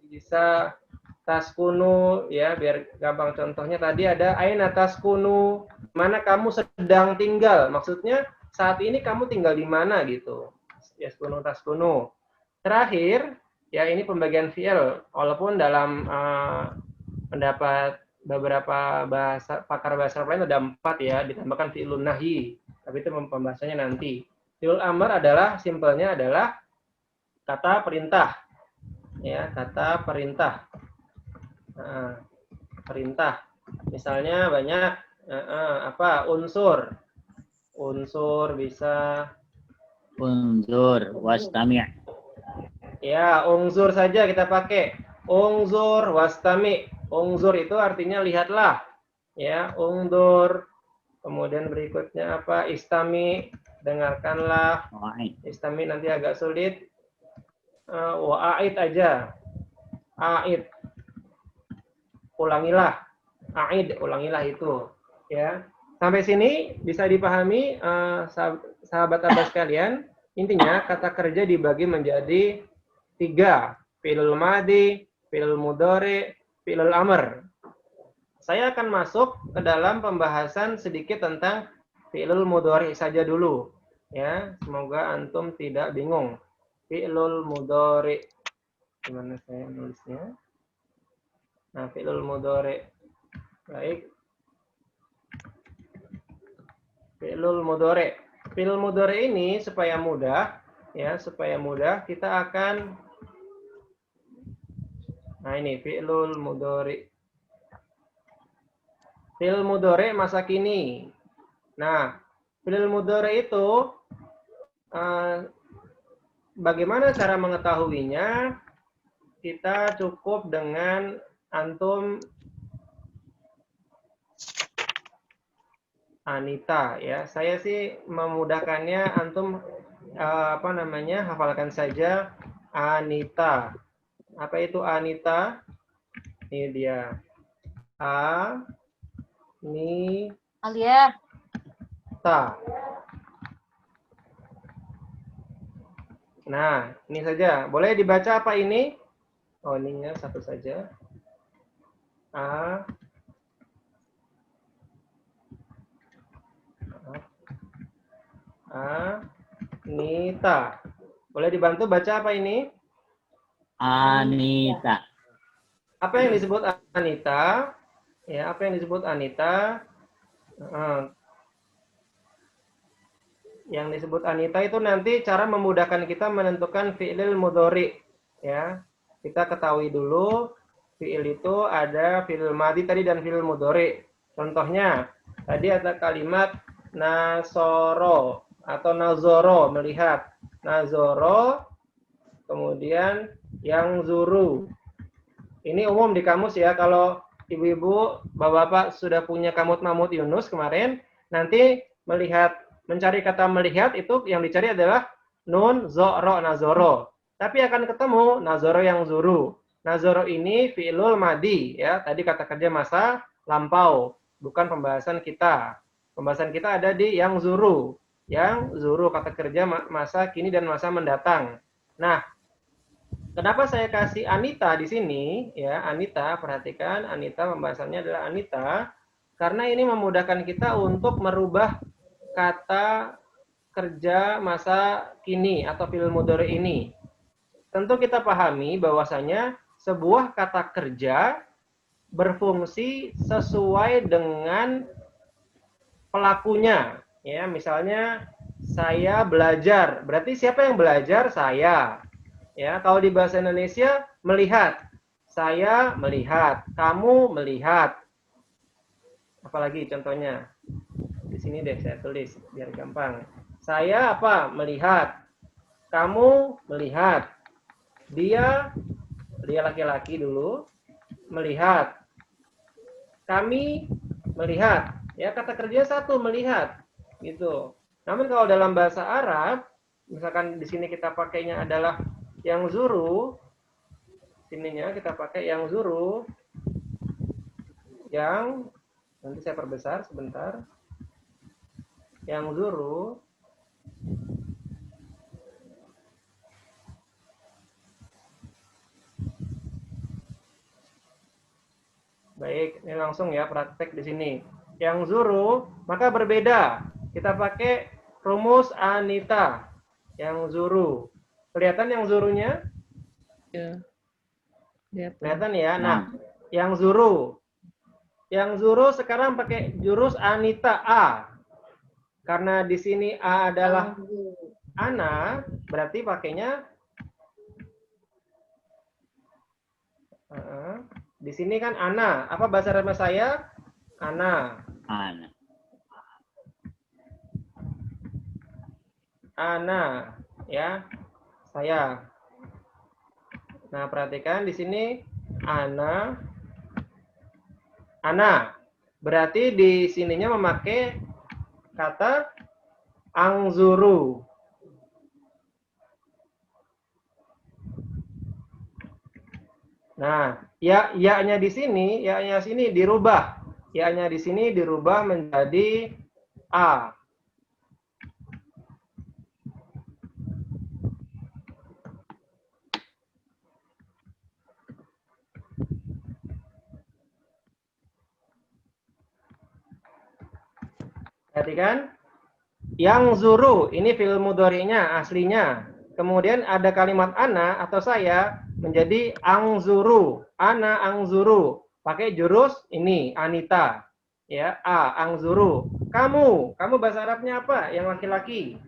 Speaker 1: bisa taskunu ya, biar gampang. Contohnya tadi ada aina taskunu. Mana kamu sedang tinggal? Maksudnya saat ini kamu tinggal di mana gitu. Yaskunu taskunu. Terakhir, ya ini pembagian fi'il, walaupun dalam pendapat beberapa pakar bahasa lain ada 4 ya, ditambahkan fi'ilun nahyi, tapi itu pembahasannya nanti. Fi'il amr adalah simpelnya adalah kata perintah, ya kata perintah, perintah. Misalnya banyak apa unsur bisa
Speaker 7: unzur wastami'.
Speaker 1: Ya, ungzur saja kita pakai. Ungzur wastami. Ungzur itu artinya lihatlah. Ya, ungdur. Kemudian berikutnya apa? Istami, dengarkanlah. Istami nanti agak sulit. Wa'id aja. A'id. Ulangilah. a'id, ulangilah itu. Ya. Sampai sini bisa dipahami sahabat Abbas sekalian. Intinya kata kerja dibagi menjadi 3. Fi'il madi, fi'il mudhari, fi'il amr. Saya akan masuk ke dalam pembahasan sedikit tentang fi'il mudhari saja dulu. Ya, semoga antum tidak bingung. Fi'il mudhari. Gimana saya nulisnya? Nah, fi'il mudhari. Baik. Fi'il mudhari. Fi'il mudhari ini supaya mudah, ya, supaya mudah kita akan. Nah, ini fi'il mudhari. Fi'il mudhari masa kini. Nah, fi'il mudhari itu bagaimana cara mengetahuinya? Kita cukup dengan antum Anita, ya. Saya sih memudahkannya, antum hafalkan saja Anita. Apa itu Anita? Ini dia.
Speaker 8: Alia.
Speaker 1: Ta. Nah, ini saja. Boleh dibaca apa ini? Oh, ininya satu saja. Anita. Boleh dibantu baca apa ini?
Speaker 7: Anita.
Speaker 1: Apa yang disebut Anita? Ya, apa yang disebut Anita? Yang disebut Anita itu nanti cara memudahkan kita menentukan fi'il mudhari. Ya, kita ketahui dulu fi'il itu ada fi'il madi tadi dan fi'il mudhari. Contohnya, tadi ada kalimat nasoro atau nazoro, melihat. Nazoro, kemudian yang zuru. Ini umum di kamus ya, kalau ibu-ibu, bapak-bapak sudah punya kamut Mahmud Yunus kemarin, nanti mencari kata melihat itu yang dicari adalah nun, zoro, nazoro. Tapi akan ketemu nazoro yang zuru. Nazoro ini fi'ilul madi, ya, tadi kata kerja masa lampau, bukan pembahasan kita. Pembahasan kita ada di yang zuru. Yang zuru kata kerja masa kini dan masa mendatang. Nah, kenapa saya kasih Anita di sini? Ya, Anita, perhatikan, Anita pembahasannya adalah Anita, karena ini memudahkan kita untuk merubah kata kerja masa kini atau fi'il mudhari ini. Tentu kita pahami bahwasanya sebuah kata kerja berfungsi sesuai dengan pelakunya. Ya, misalnya saya belajar, berarti siapa yang belajar? Saya. Ya, kalau di bahasa Indonesia melihat, saya melihat, kamu melihat. Apalagi contohnya? Di sini deh saya tulis biar gampang. Saya apa? Melihat. Kamu melihat. Dia laki-laki dulu melihat. Kami melihat. Ya, kata kerja satu, melihat. Gitu. Namun kalau dalam bahasa Arab, misalkan di sini kita pakainya adalah yang zuru, sininya kita pakai yang zuru, yang nanti saya perbesar sebentar, yang zuru, baik, ini langsung ya praktek di sini. Yang zuru, maka berbeda. Kita pakai rumus Anita. Yang zuru. Kelihatan yang zurunya?
Speaker 2: Ya.
Speaker 1: Kelihatan ya? Nah, yang zuru. Yang zuru sekarang pakai jurus Anita A. Karena di sini A adalah Ana, berarti pakainya di sini kan Ana. Apa bahasa Arab saya? Ana.
Speaker 7: Ana.
Speaker 1: Ana, ya, saya. Nah, perhatikan di sini Ana. Berarti di sininya memakai kata angzuru. Nah, ya-nya di sini, ya-nya sini dirubah. Ya-nya di sini dirubah menjadi A. Perhatikan. Yang zuru, ini fi'il mudhari'nya aslinya. Kemudian ada kalimat ana atau saya menjadi angzuru. Ana angzuru. Pakai jurus ini, Anita. Ya, angzuru. Kamu bahasa Arabnya apa? Yang laki-laki.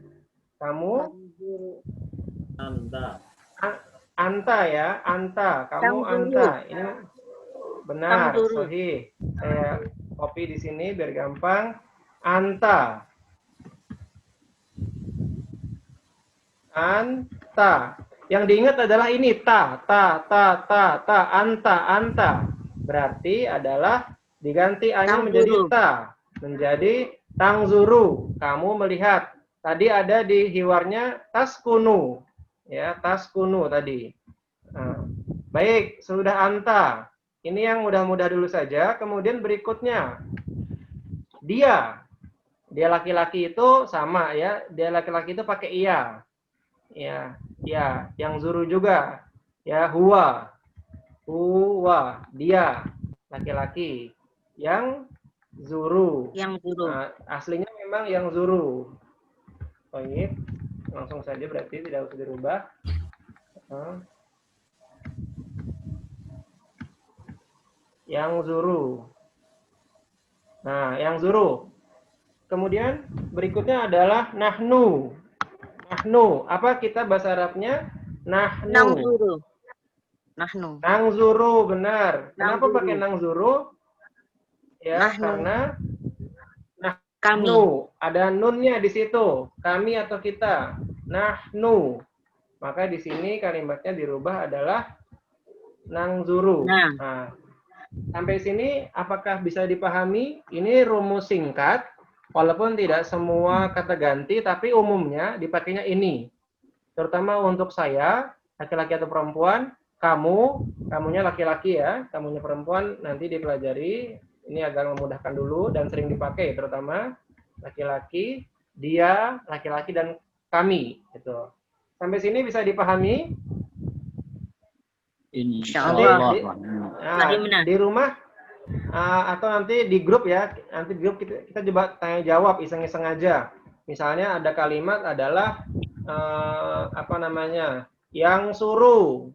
Speaker 1: Kamu?
Speaker 12: Anta.
Speaker 1: Anta ya, anta. Kamu anta. Ini benar, sahih. Saya copy di sini biar gampang. Anta. Anta. Yang diingat adalah ini ta, anta. Berarti adalah diganti a-nya menjadi ta, menjadi tangzuru. Kamu melihat. Tadi ada di hiwarnya taskunu. Ya, taskunu tadi. Nah, baik, sudah anta. Ini yang mudah-mudah dulu saja. Kemudian berikutnya dia. Dia laki-laki itu sama ya. Dia laki-laki itu pakai iya. Ya, yang zuru juga. Ya, huwa. Dia laki-laki. Yang zuru. Nah, aslinya memang yang zuru. Baik. Langsung saja berarti tidak usah dirubah. Yang zuru. Nah, yang zuru. Kemudian berikutnya adalah nahnu. Nahnu. Apa kita bahasa Arabnya? Nahnu.
Speaker 8: Nangzuru. Nahnu.
Speaker 1: Nangzuru, benar. Kenapa
Speaker 8: Nangzuru.
Speaker 1: pakai nangzuru? Ya,
Speaker 8: Nahnu.
Speaker 1: karena
Speaker 8: Kami.
Speaker 1: nahnu. Ada nunnya di situ. Kami atau kita. Nahnu. Maka di sini kalimatnya dirubah adalah nangzuru. Nah, sampai sini apakah bisa dipahami? Ini rumus singkat. Walaupun tidak semua kata ganti, tapi umumnya dipakainya ini. Terutama untuk saya, laki-laki atau perempuan, kamunya laki-laki ya, kamunya perempuan nanti dipelajari. Ini agar memudahkan dulu dan sering dipakai, terutama laki-laki, dia, laki-laki, dan kami. Gitu. Sampai sini bisa dipahami?
Speaker 7: Insyaallah.
Speaker 1: Di rumah atau nanti di grup ya, nanti di grup kita coba tanya jawab iseng-iseng aja. Misalnya ada kalimat adalah yang suruh,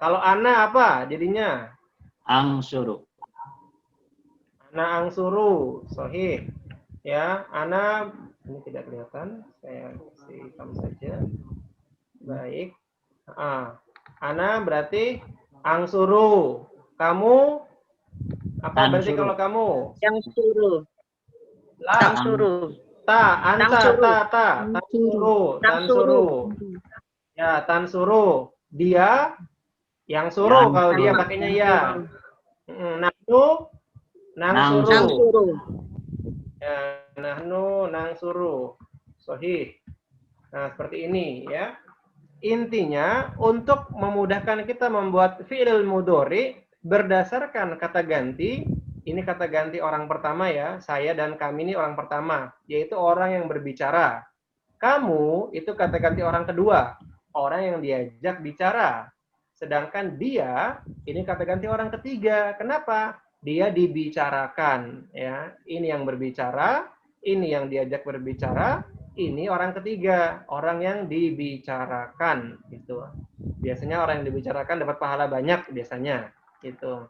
Speaker 1: kalau ana apa jadinya?
Speaker 7: Angzuru.
Speaker 1: Ana angzuru, sahih. Ya, ana ini tidak kelihatan, saya kasih hitam saja. Baik. Ana berarti angzuru. Kamu apa berarti kalau kamu?
Speaker 8: Yang suruh. Tangsuru.
Speaker 1: Tansuru. Ya, tansuru. Dia yang suruh kalau dia pakainya ya. Nahnu nangsuru. Ya, nahnu nangsuru. Sahih. Nah, seperti ini ya. Intinya untuk memudahkan kita membuat fi'il mudhari berdasarkan kata ganti. Ini kata ganti orang pertama ya, saya dan kami ini orang pertama, yaitu orang yang berbicara. Kamu itu kata ganti orang kedua, orang yang diajak bicara. Sedangkan dia ini kata ganti orang ketiga. Kenapa? Dia dibicarakan ya. Ini yang berbicara, ini yang diajak berbicara, ini orang ketiga, orang yang dibicarakan gitu. Biasanya orang yang dibicarakan dapat pahala banyak biasanya gitu.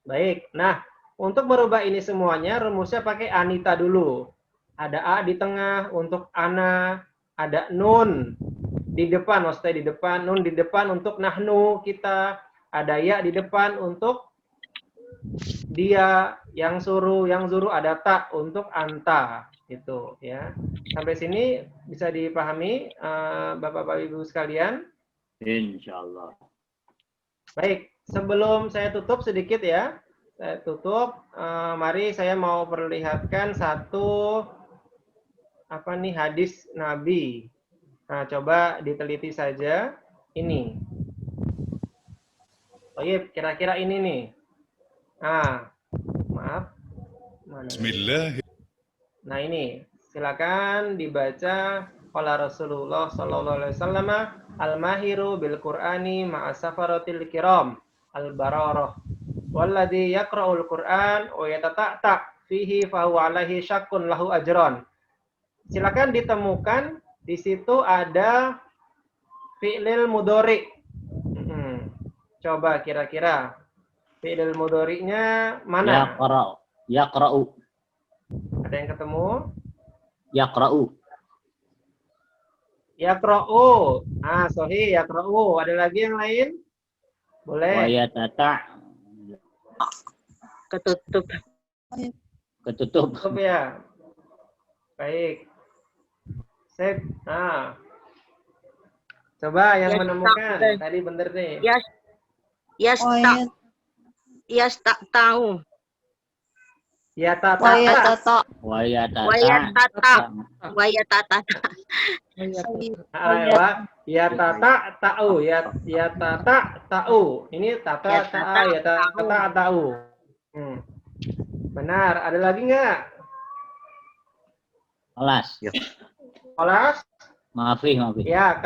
Speaker 1: Baik. Nah, untuk merubah ini semuanya rumusnya pakai Anita dulu. Ada A di tengah untuk ana, ada nun di depan, maksudnya di depan, nun di depan untuk nahnu kita, ada ya di depan untuk dia, yang suruh, yang zuru, ada ta untuk anta gitu ya. Sampai sini bisa dipahami Bapak-Bapak Ibu sekalian?
Speaker 7: Insyaallah.
Speaker 1: Baik, sebelum saya tutup sedikit ya. Saya tutup, mari saya mau perlihatkan satu hadis Nabi. Nah, coba diteliti saja ini. Oh iya, kira-kira ini nih. Maaf. Mana?
Speaker 5: Bismillah.
Speaker 1: Nah ini, silakan dibaca. Qala Rasulullah sallallahu alaihi wasallam, al-mahiru bil Qur'ani ma'a safaratil kiram al-bararah. Walladzi yaqra'ul Qur'an wa yatata'ta fihi fa huwa alaihi syakkun lahu ajran. Silakan ditemukan di situ ada fi'lil mudhari. Coba kira-kira fi'lil mudhari'nya mana?
Speaker 7: Yaqra'u.
Speaker 1: Ada yang ketemu?
Speaker 7: Yaqra'u.
Speaker 1: Yaqra'u. Sahih, yaqra'u. Ada lagi yang lain? Boleh.
Speaker 7: Wa yatata.
Speaker 8: Ketutup.
Speaker 7: Ketutup.
Speaker 1: Cukup ya. Baik. Sip. Coba yang menemukan. Tadi bener nih.
Speaker 8: Tak tahu.
Speaker 1: Ya tata. Ya tata tahu. Ya tata tahu. Ini tata ta'a ya tata tahu. Benar. Ada lagi nggak?
Speaker 7: Olas.
Speaker 1: Olas?
Speaker 7: Maafi.
Speaker 1: Ya,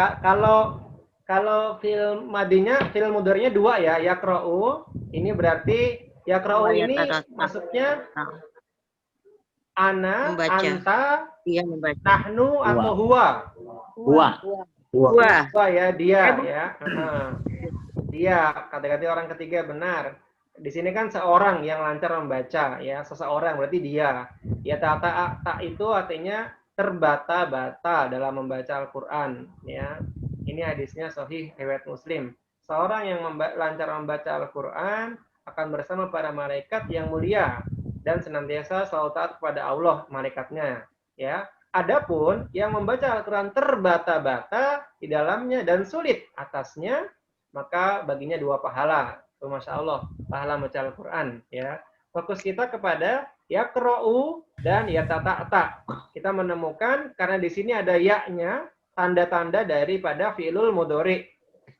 Speaker 1: kalau fil madinya, fil mudhari'nya 2 ya. Yaqra'u. Ini berarti yaqra'u ini maksudnya ana,
Speaker 8: membaca.
Speaker 1: anta,
Speaker 8: membaca.
Speaker 1: nahnu atau huwa. Huwa ya, dia ya. Dia, kata-kata orang ketiga benar. Di sini kan seorang yang lancar membaca ya, seseorang berarti dia. Ya tak itu artinya terbata-bata dalam membaca Al-Qur'an ya. Ini hadisnya sahih riwayat Muslim. Seorang yang lancar membaca Al-Qur'an akan bersama para malaikat yang mulia dan senantiasa selalu taat kepada Allah malaikatnya ya. Adapun yang membaca Al-Qur'an terbata-bata di dalamnya dan sulit atasnya, maka baginya 2 pahala. Masya Allah, pahala membaca Al-Qur'an ya. Fokus kita kepada yaqra'u dan yatata'ta. Kita menemukan karena di sini ada ya-nya, tanda-tanda daripada fi'lul mudhari.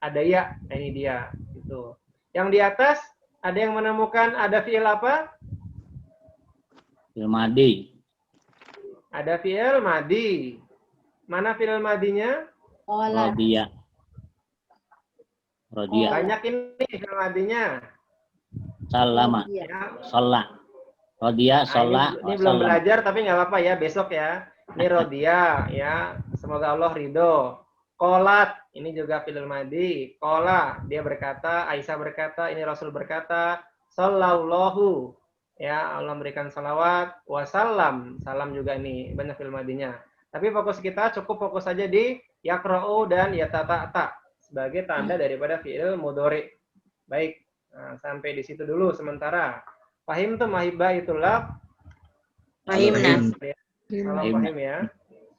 Speaker 1: Ada ya, ini dia gitu. Yang di atas ada yang menemukan ada fi'il apa?
Speaker 7: Fi'il madi.
Speaker 1: Ada fi'il madi. Mana fi'il madinya?
Speaker 7: Rodia.
Speaker 1: Banyak ini fi'il madinya.
Speaker 7: Salama. Sholat. Rodia, sholat.
Speaker 1: Ini belum belajar tapi nggak apa-apa ya, besok ya. Ini rodia ya. Semoga Allah ridho. Qolat, ini juga fi'il madi. Qola, dia berkata, Aisyah berkata, ini Rasul berkata, sallallahu. Ya, Allah memberikan salawat, wasallam. Salam juga ini, banyak fi'il madinya. Tapi fokus kita cukup fokus saja di yaqra'u dan yatata'ta sebagai tanda daripada fi'il mudhari. Baik, nah, sampai di situ dulu sementara. Fahim tuh mahibah itulah. Fahimna. Pahim ya.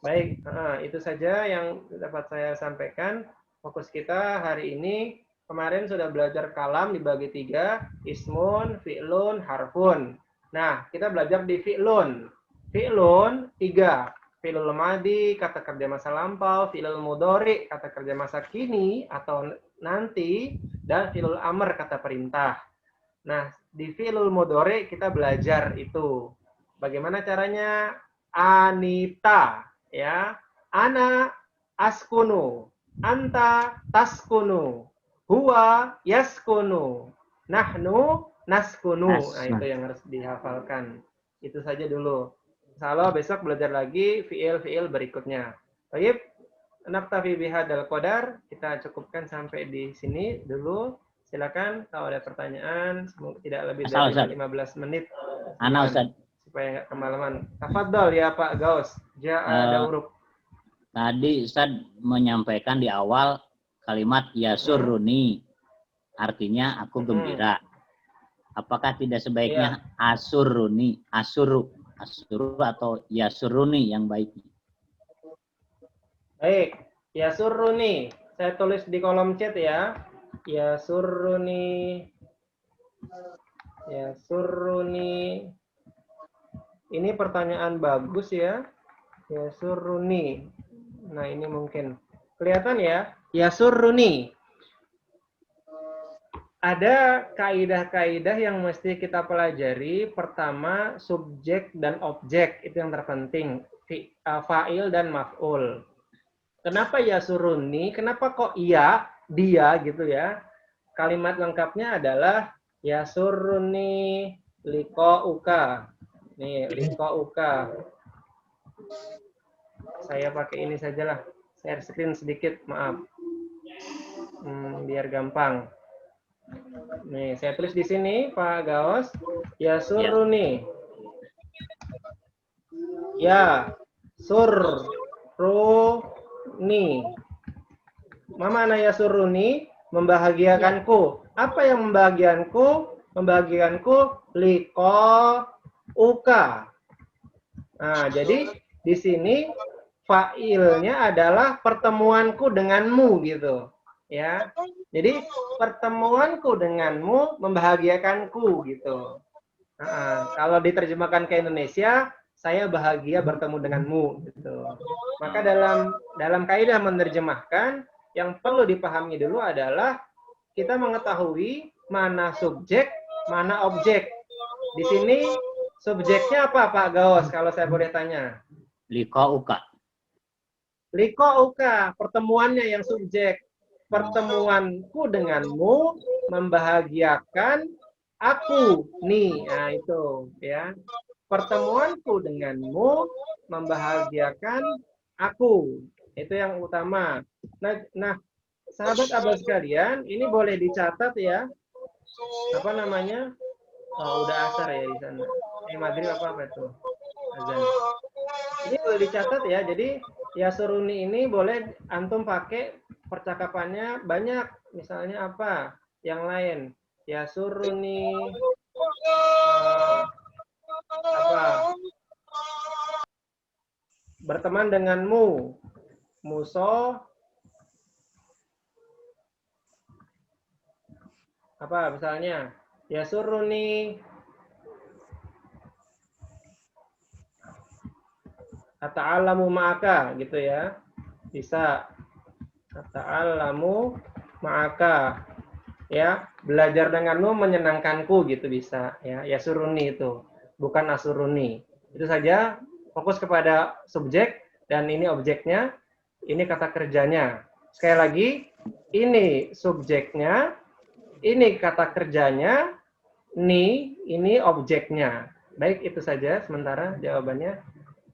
Speaker 1: Baik, itu saja yang dapat saya sampaikan. Fokus kita hari ini, kemarin sudah belajar kalam dibagi 3, ismun, fi'lun, harfun. Nah, kita belajar di fi'lun. Fi'lun 3, fi'lul madi, kata kerja masa lampau, fi'lul mudhari, kata kerja masa kini atau nanti, dan fi'lul amr, kata perintah. Nah, di fi'lul mudhari kita belajar itu. Bagaimana caranya? Anita. Ya, ana askunu, anta taskunu, huwa yaskunu, nahnu naskunu. Nah, itu yang harus dihafalkan. Itu saja dulu. Insyaallah besok belajar lagi fiil-fiil berikutnya. Baik, naktafi bihadzal qadar. Kita cukupkan sampai di sini dulu. Silakan kalau ada pertanyaan, tidak lebih dari 15 menit.
Speaker 7: Ana Ustaz.
Speaker 1: Supaya nggak kemalaman. Tafadhol ya Pak Gaus. Dauruk.
Speaker 7: Tadi Ustaz menyampaikan di awal kalimat yasurruni. Artinya aku gembira. Apakah tidak sebaiknya asurruni, asuru atau yasurruni yang baik? Baik,
Speaker 1: yasurruni. Saya tulis di kolom chat ya. Yasurruni. Yasurruni. Ini pertanyaan bagus ya. Yasurruni. Nah, ini mungkin kelihatan ya. Yasurruni. ada kaidah-kaidah yang mesti kita pelajari. Pertama, subjek dan objek, itu yang terpenting. Fa'il dan maf'ul. Kenapa yasuruni? Kenapa kok iya, dia gitu ya? Kalimat lengkapnya adalah yasuruni liqa'uka. Nih, liqa'uka. Saya pakai ini sajalah. Share screen sedikit, maaf. Biar gampang. Nih, saya tulis di sini, Pak Gaos. Yasuruni. Ya, suruni. Mana yasuruni? Membahagiakanku. Apa yang membahagiakanku? Membahagiakanku liqa'uka. Nah, jadi di sini fa'ilnya adalah pertemuanku denganmu gitu. Ya. Jadi pertemuanku denganmu membahagiakanku gitu. Kalau diterjemahkan ke Indonesia, saya bahagia bertemu denganmu gitu. Maka dalam kaidah menerjemahkan yang perlu dipahami dulu adalah kita mengetahui mana subjek, mana objek. Di sini subjeknya apa, Pak Gaos, kalau saya boleh tanya?
Speaker 7: Liqa'uka.
Speaker 1: Liqa'uka, pertemuannya yang subjek. Pertemuanku denganmu membahagiakan aku. Nih, nah itu ya. Pertemuanku denganmu membahagiakan aku. Itu yang utama. Nah, sahabat abah sekalian, ini boleh dicatat ya. Apa namanya? Oh, udah asar ya di sana. Maghrib apa itu? Azan. Ini boleh dicatat ya. Jadi yasuruni ini boleh antum pakai percakapannya banyak. Misalnya apa? Yang lain. Yasuruni apa? Berteman denganmu. Muso apa misalnya? Yasuruni ata'allamu ma'aka gitu ya. Bisa ata'allamu ma'aka ya, belajar denganmu menyenangkanku gitu bisa ya. Yasuruni itu bukan asuruni. Itu saja, fokus kepada subjek dan ini objeknya, ini kata kerjanya. Sekali lagi, ini subjeknya, ini kata kerjanya, ini objeknya. Baik, itu saja sementara jawabannya.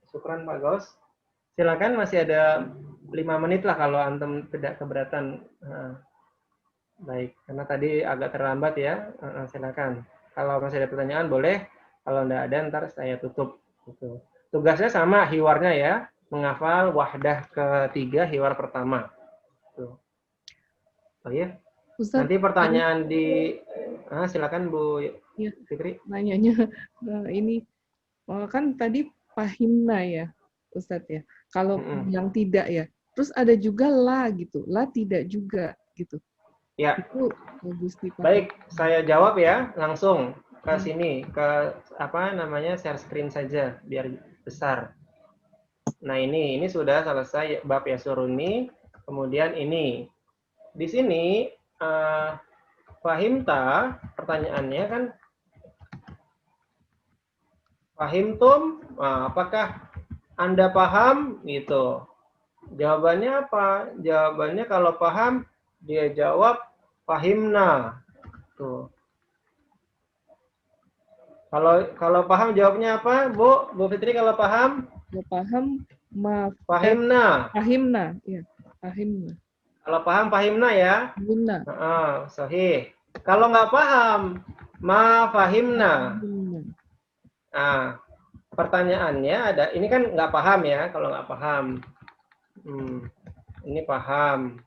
Speaker 1: Syukran Pak Gaus. Silakan, masih ada 5 menit lah kalau antum tidak keberatan. Baik, karena tadi agak terlambat ya. Silakan. Kalau masih ada pertanyaan boleh. Kalau tidak ada ntar saya tutup. Gitu. Tugasnya sama hiwarnya ya. Menghafal wahdah ketiga hiwar pertama. Tuh. Oh iya.
Speaker 2: Ustaz,
Speaker 1: nanti pertanyaan di silakan Bu
Speaker 2: ya,
Speaker 1: Fitri.
Speaker 2: Nanyanya ini kan tadi fahimna ya Ustaz ya. Kalau yang tidak ya. Terus ada juga la gitu. La tidak juga gitu.
Speaker 1: Ya.
Speaker 2: Itu bagus dipahami.
Speaker 1: Baik, saya jawab ya langsung ke sini, ke apa namanya share screen saja biar besar. Nah, ini sudah selesai bab yasuruni, kemudian ini. Di sini fahimta, pertanyaannya kan fahimtum, apakah Anda paham gitu. Jawabannya apa? Jawabannya kalau paham dia jawab fahimna. Tuh. Kalau paham jawabnya apa, Bu? Bu Fitri kalau paham?
Speaker 2: Kalau paham,
Speaker 1: fahimna.
Speaker 2: Fahimna, ya. Fahimna.
Speaker 1: Kalau paham, fahimna ya.
Speaker 2: Fahimna.
Speaker 1: Sahih. Kalau nggak paham, ma fahimna. Nah, pertanyaannya ada, ini kan nggak paham ya, kalau nggak paham. Ini paham.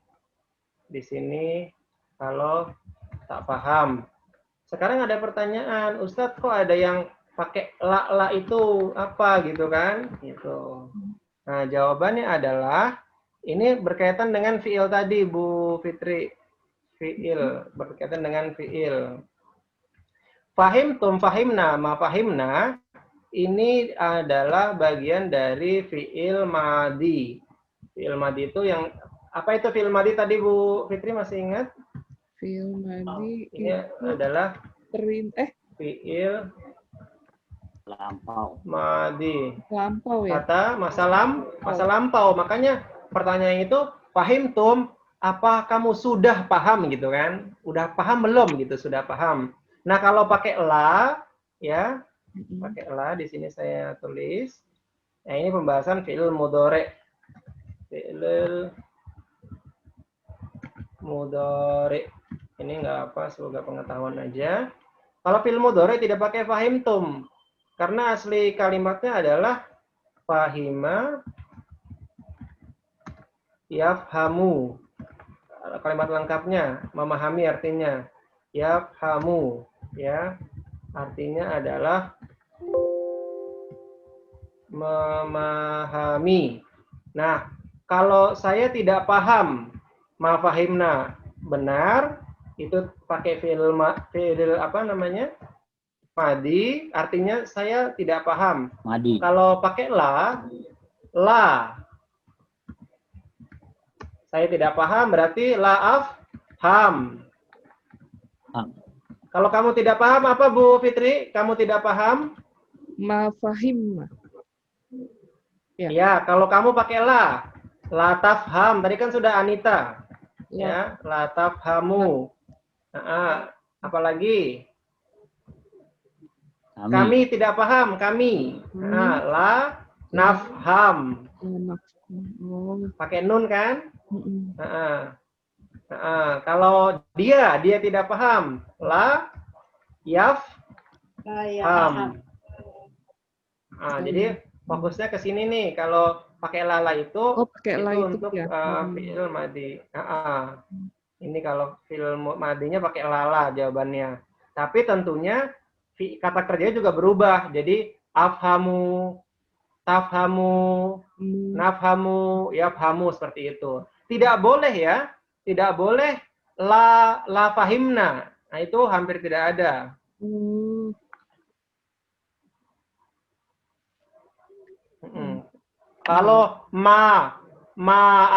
Speaker 1: Di sini kalau tak paham. Sekarang ada pertanyaan, Ustadz kok ada yang pakai la itu apa gitu kan? Gitu. Nah, jawabannya adalah ini berkaitan dengan fiil tadi, Bu Fitri. Fiil, berkaitan dengan fiil. Fahimtum, fahimna, ma fahimna, ini adalah bagian dari fiil madi. Fiil madi itu yang, apa itu fiil madi tadi Bu Fitri masih ingat?
Speaker 2: Fi'il madi
Speaker 1: Ini
Speaker 2: itu
Speaker 1: adalah fi'il
Speaker 7: lampau.
Speaker 1: madi.
Speaker 2: Lampau ya?
Speaker 1: Kata masa lampau. Makanya pertanyaan itu, fahimtum, apa kamu sudah paham gitu kan? Udah paham belum gitu, sudah paham. Nah, kalau pakai la ya, pakai la di sini saya tulis. Nah, ini pembahasan fi'il mudhari'. Fi'il mudhari'. Ini nggak apa, semoga pengetahuan aja. Kalau fi'il mudhari' tidak pakai fahimtum. Karena asli kalimatnya adalah fahima yafhamu. Kalimat lengkapnya, memahami artinya. Yafhamu. Ya, artinya adalah memahami. Nah, kalau saya tidak paham, mafahimna benar, itu pakai fi'il apa namanya? Madi, artinya saya tidak paham.
Speaker 7: Madi.
Speaker 1: Kalau pakai la, saya tidak paham berarti la afham. Kalau kamu tidak paham apa Bu Fitri? Kamu tidak paham?
Speaker 2: Mafahim.
Speaker 1: Ya, kalau kamu pakai la tafham. Tadi kan sudah Anita. Ya, la tafhamu. Apalagi? Kami tidak paham, kami. La nafham. Pakai nun kan? Kalau dia tidak paham, la yafham. Jadi fokusnya ke sini nih. Kalau pakai lala itu, untuk fi'il madi. Ini kalau fi'il madinya pakai lala jawabannya. Tapi tentunya kata kerjanya juga berubah. Jadi afhamu, tafhamu, nafhamu, yafhamu, seperti itu. Tidak boleh ya, tidak boleh la fahimna. Nah, itu hampir tidak ada. Kalau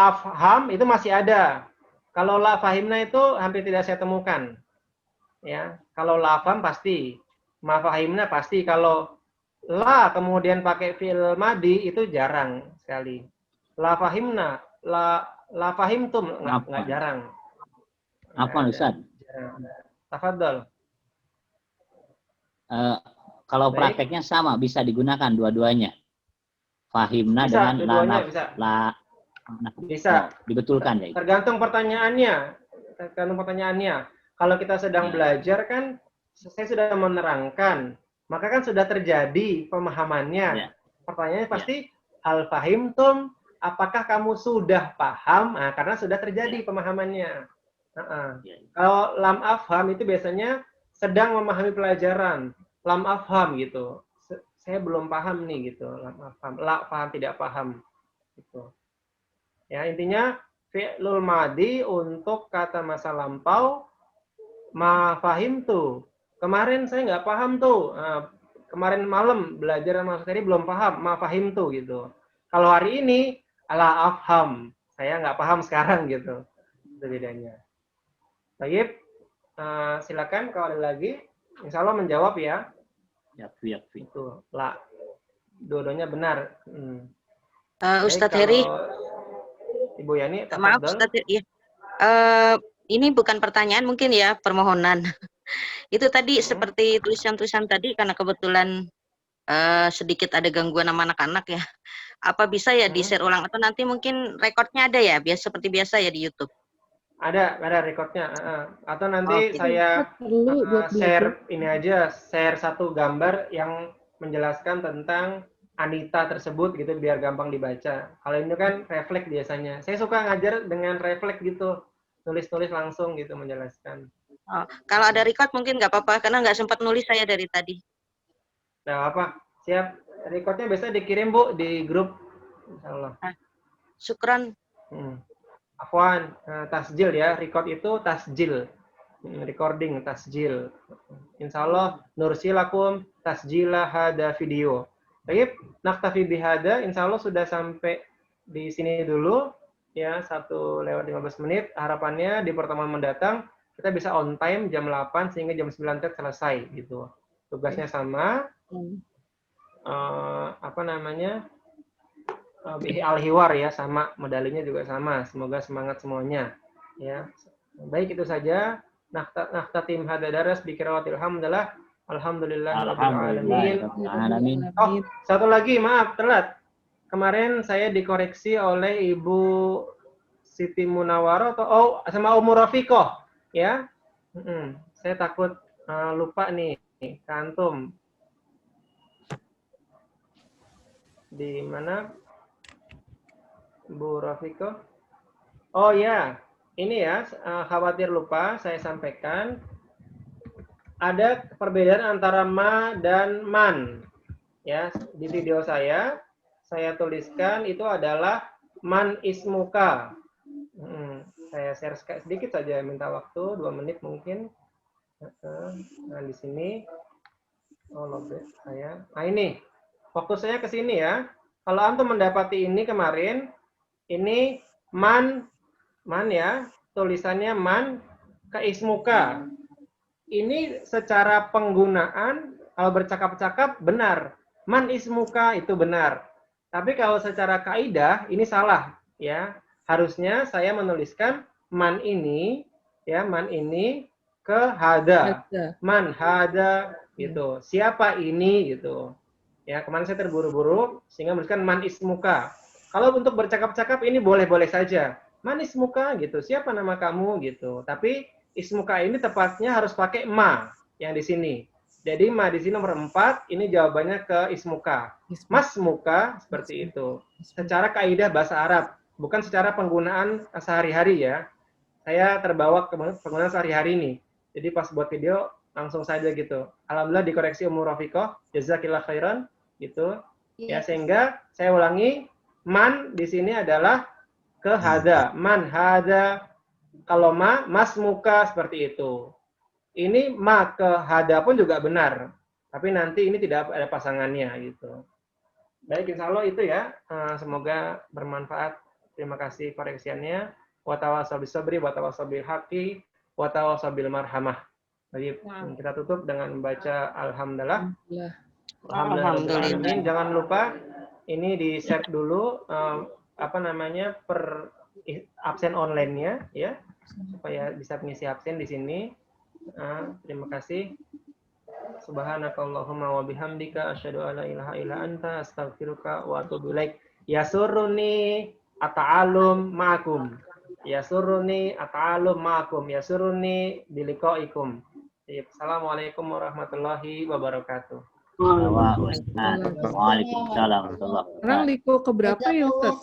Speaker 1: afham itu masih ada. Kalau la fahimna itu hampir tidak saya temukan. Ya, kalau la afham pasti, ma fahimna pasti. Kalau la kemudian pakai fi'il madi itu jarang sekali. La fahimna, la fahimtum nggak jarang.
Speaker 7: Apa Ustaz?
Speaker 1: Tafadhol.
Speaker 7: Kalau prakteknya sama, bisa digunakan dua-duanya. Fahimna
Speaker 1: bisa,
Speaker 7: dengan
Speaker 1: bisa.
Speaker 7: Dibetulkan ya.
Speaker 1: Tergantung pertanyaannya. Kalau kita sedang belajar kan, saya sudah menerangkan, maka kan sudah terjadi pemahamannya. Pertanyaannya pasti hal fahimtum, apakah kamu sudah paham? Nah, karena sudah terjadi pemahamannya. Kalau lam afham itu biasanya sedang memahami pelajaran. Lam afham gitu. Saya belum paham nih gitu. Lam afham. La paham, tidak paham. Gitu. Ya, intinya fi'lul madi untuk kata masa lampau, ma fahimtu. Kemarin saya nggak paham tuh. Kemarin malam belajar sama tadi belum paham, ma fahimtu gitu. Kalau hari ini ala afham. Saya nggak paham sekarang gitu. Itu bedanya. Baik, silakan kalau ada lagi. Insya Allah menjawab ya. Itu la. Dua-duanya benar.
Speaker 8: Ustadz Heri.
Speaker 1: Ibu Yani.
Speaker 8: Maaf Ustadz. Ya. Ini bukan pertanyaan mungkin ya, permohonan. Itu tadi seperti tulisan-tulisan tadi karena kebetulan sedikit ada gangguan sama anak-anak ya. Apa bisa ya di-share ulang atau nanti mungkin rekodnya ada ya, biasa seperti biasa ya di YouTube?
Speaker 1: Ada rekodnya. Atau nanti saya share ini aja, share satu gambar yang menjelaskan tentang Anita tersebut gitu biar gampang dibaca. Kalau ini kan refleks biasanya. Saya suka ngajar dengan refleks gitu, tulis-tulis langsung gitu menjelaskan.
Speaker 8: Kalau ada record mungkin nggak apa-apa karena nggak sempat nulis saya dari tadi.
Speaker 1: Nah apa? Siap. Recordnya biasa dikirim Bu di grup. Insyaallah.
Speaker 8: Syukran.
Speaker 1: Afwan, tasjil ya, record itu tasjil, recording tasjil. Insyaallah nursilakum tasjila hada video. Baik, naktafi bihada. Insyaallah sudah sampai di sini dulu ya, 1:15. Harapannya di pertemuan mendatang kita bisa on time jam 8 sehingga jam 9 selesai gitu. Tugasnya sama, apa namanya, al-hiwar ya, sama, medalinya juga sama. Semoga semangat semuanya. Ya, baik itu saja. Nakhtatim hada daras bi qiraatil hamdalah. Alhamdulillahirabbil alamin. Oh, satu lagi, maaf telat. Kemarin saya dikoreksi oleh Ibu Siti Munawwaroh atau sama Ummu Rafiqoh ya. Saya takut lupa nih, kantum. Di mana Bu Rafiqoh? Oh ya, ini ya, khawatir lupa saya sampaikan. Ada perbedaan antara ma dan man. Ya, di video saya tuliskan itu adalah man ismuka. Saya share sedikit saja, minta waktu 2 menit mungkin. Nah, di sini. Oh, lobet saya. Nah, ini. Waktu saya ke sini ya. Kalau antum mendapati ini kemarin, ini man ya, tulisannya man ke ismuka. Ini secara penggunaan kalau bercakap-cakap benar. Man ismuka itu benar. Tapi kalau secara kaidah ini salah ya. Harusnya saya menuliskan man ini ya, man ini ke hada. Man hada gitu. Siapa ini gitu. Ya, kemarin saya terburu-buru sehingga menuliskan man ismuka. Kalau untuk bercakap-cakap ini boleh-boleh saja. Man ismuka gitu. Siapa nama kamu gitu. Tapi ismuka ini tepatnya harus pakai ma yang di sini. Jadi ma di sini nomor 4, ini jawabannya ke ismuka. Mas muka seperti itu. Secara kaidah bahasa Arab, bukan secara penggunaan sehari-hari ya. Saya terbawa ke penggunaan sehari-hari ini. Jadi pas buat video langsung saja gitu. Alhamdulillah dikoreksi Ummu Rafiqoh, jazakillah khairan gitu. Ya, sehingga saya ulangi, man di sini adalah ke hada. Man hada. Kalau mas muka seperti itu. Ini ma ke hada pun juga benar. Tapi nanti ini tidak ada pasangannya gitu. Baik, insya Allah itu ya. Semoga bermanfaat. Terima kasih koreksiannya. Wa tawassaw bis sabri, wa tawassaw bil haqqi, wa tawassaw bil marhamah. Jadi kita tutup dengan membaca alhamdulillah. Alhamdulillah. Jangan lupa ini di share dulu apa namanya per absen online-nya ya, supaya bisa mengisi absen di sini. Terima kasih. Subhanakallahumma wa bihamdika asyhadu an la ilaha illa anta astaghfiruka wa atubu ilaik. Yasurruni ata'allum ma'akum. Yasurruni ata'allum ma'akum. Yasurruni biliqa'ikum. Assalamualaikum warahmatullahi wabarakatuh.
Speaker 7: Waalaikumsalam.
Speaker 2: Sekarang liko keberapa ya Ustaz?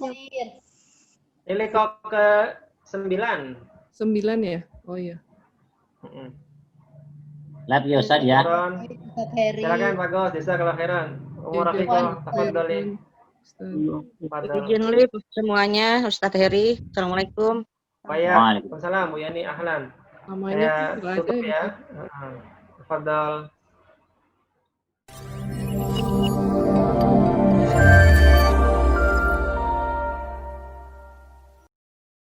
Speaker 1: Liko ke 9.
Speaker 2: 9 ya? Oh iya.
Speaker 7: Live ya Ustaz ya.
Speaker 1: Silakan Pak Gos, jazakallahu khairan. Umur Rafiqoh, tafadhali.
Speaker 8: Izin live semuanya, Ustadz Heri. Assalamualaikum.
Speaker 1: Waalaikumsalam, Bu Yani, ahlan. Saya tutup ya. Tafadhal.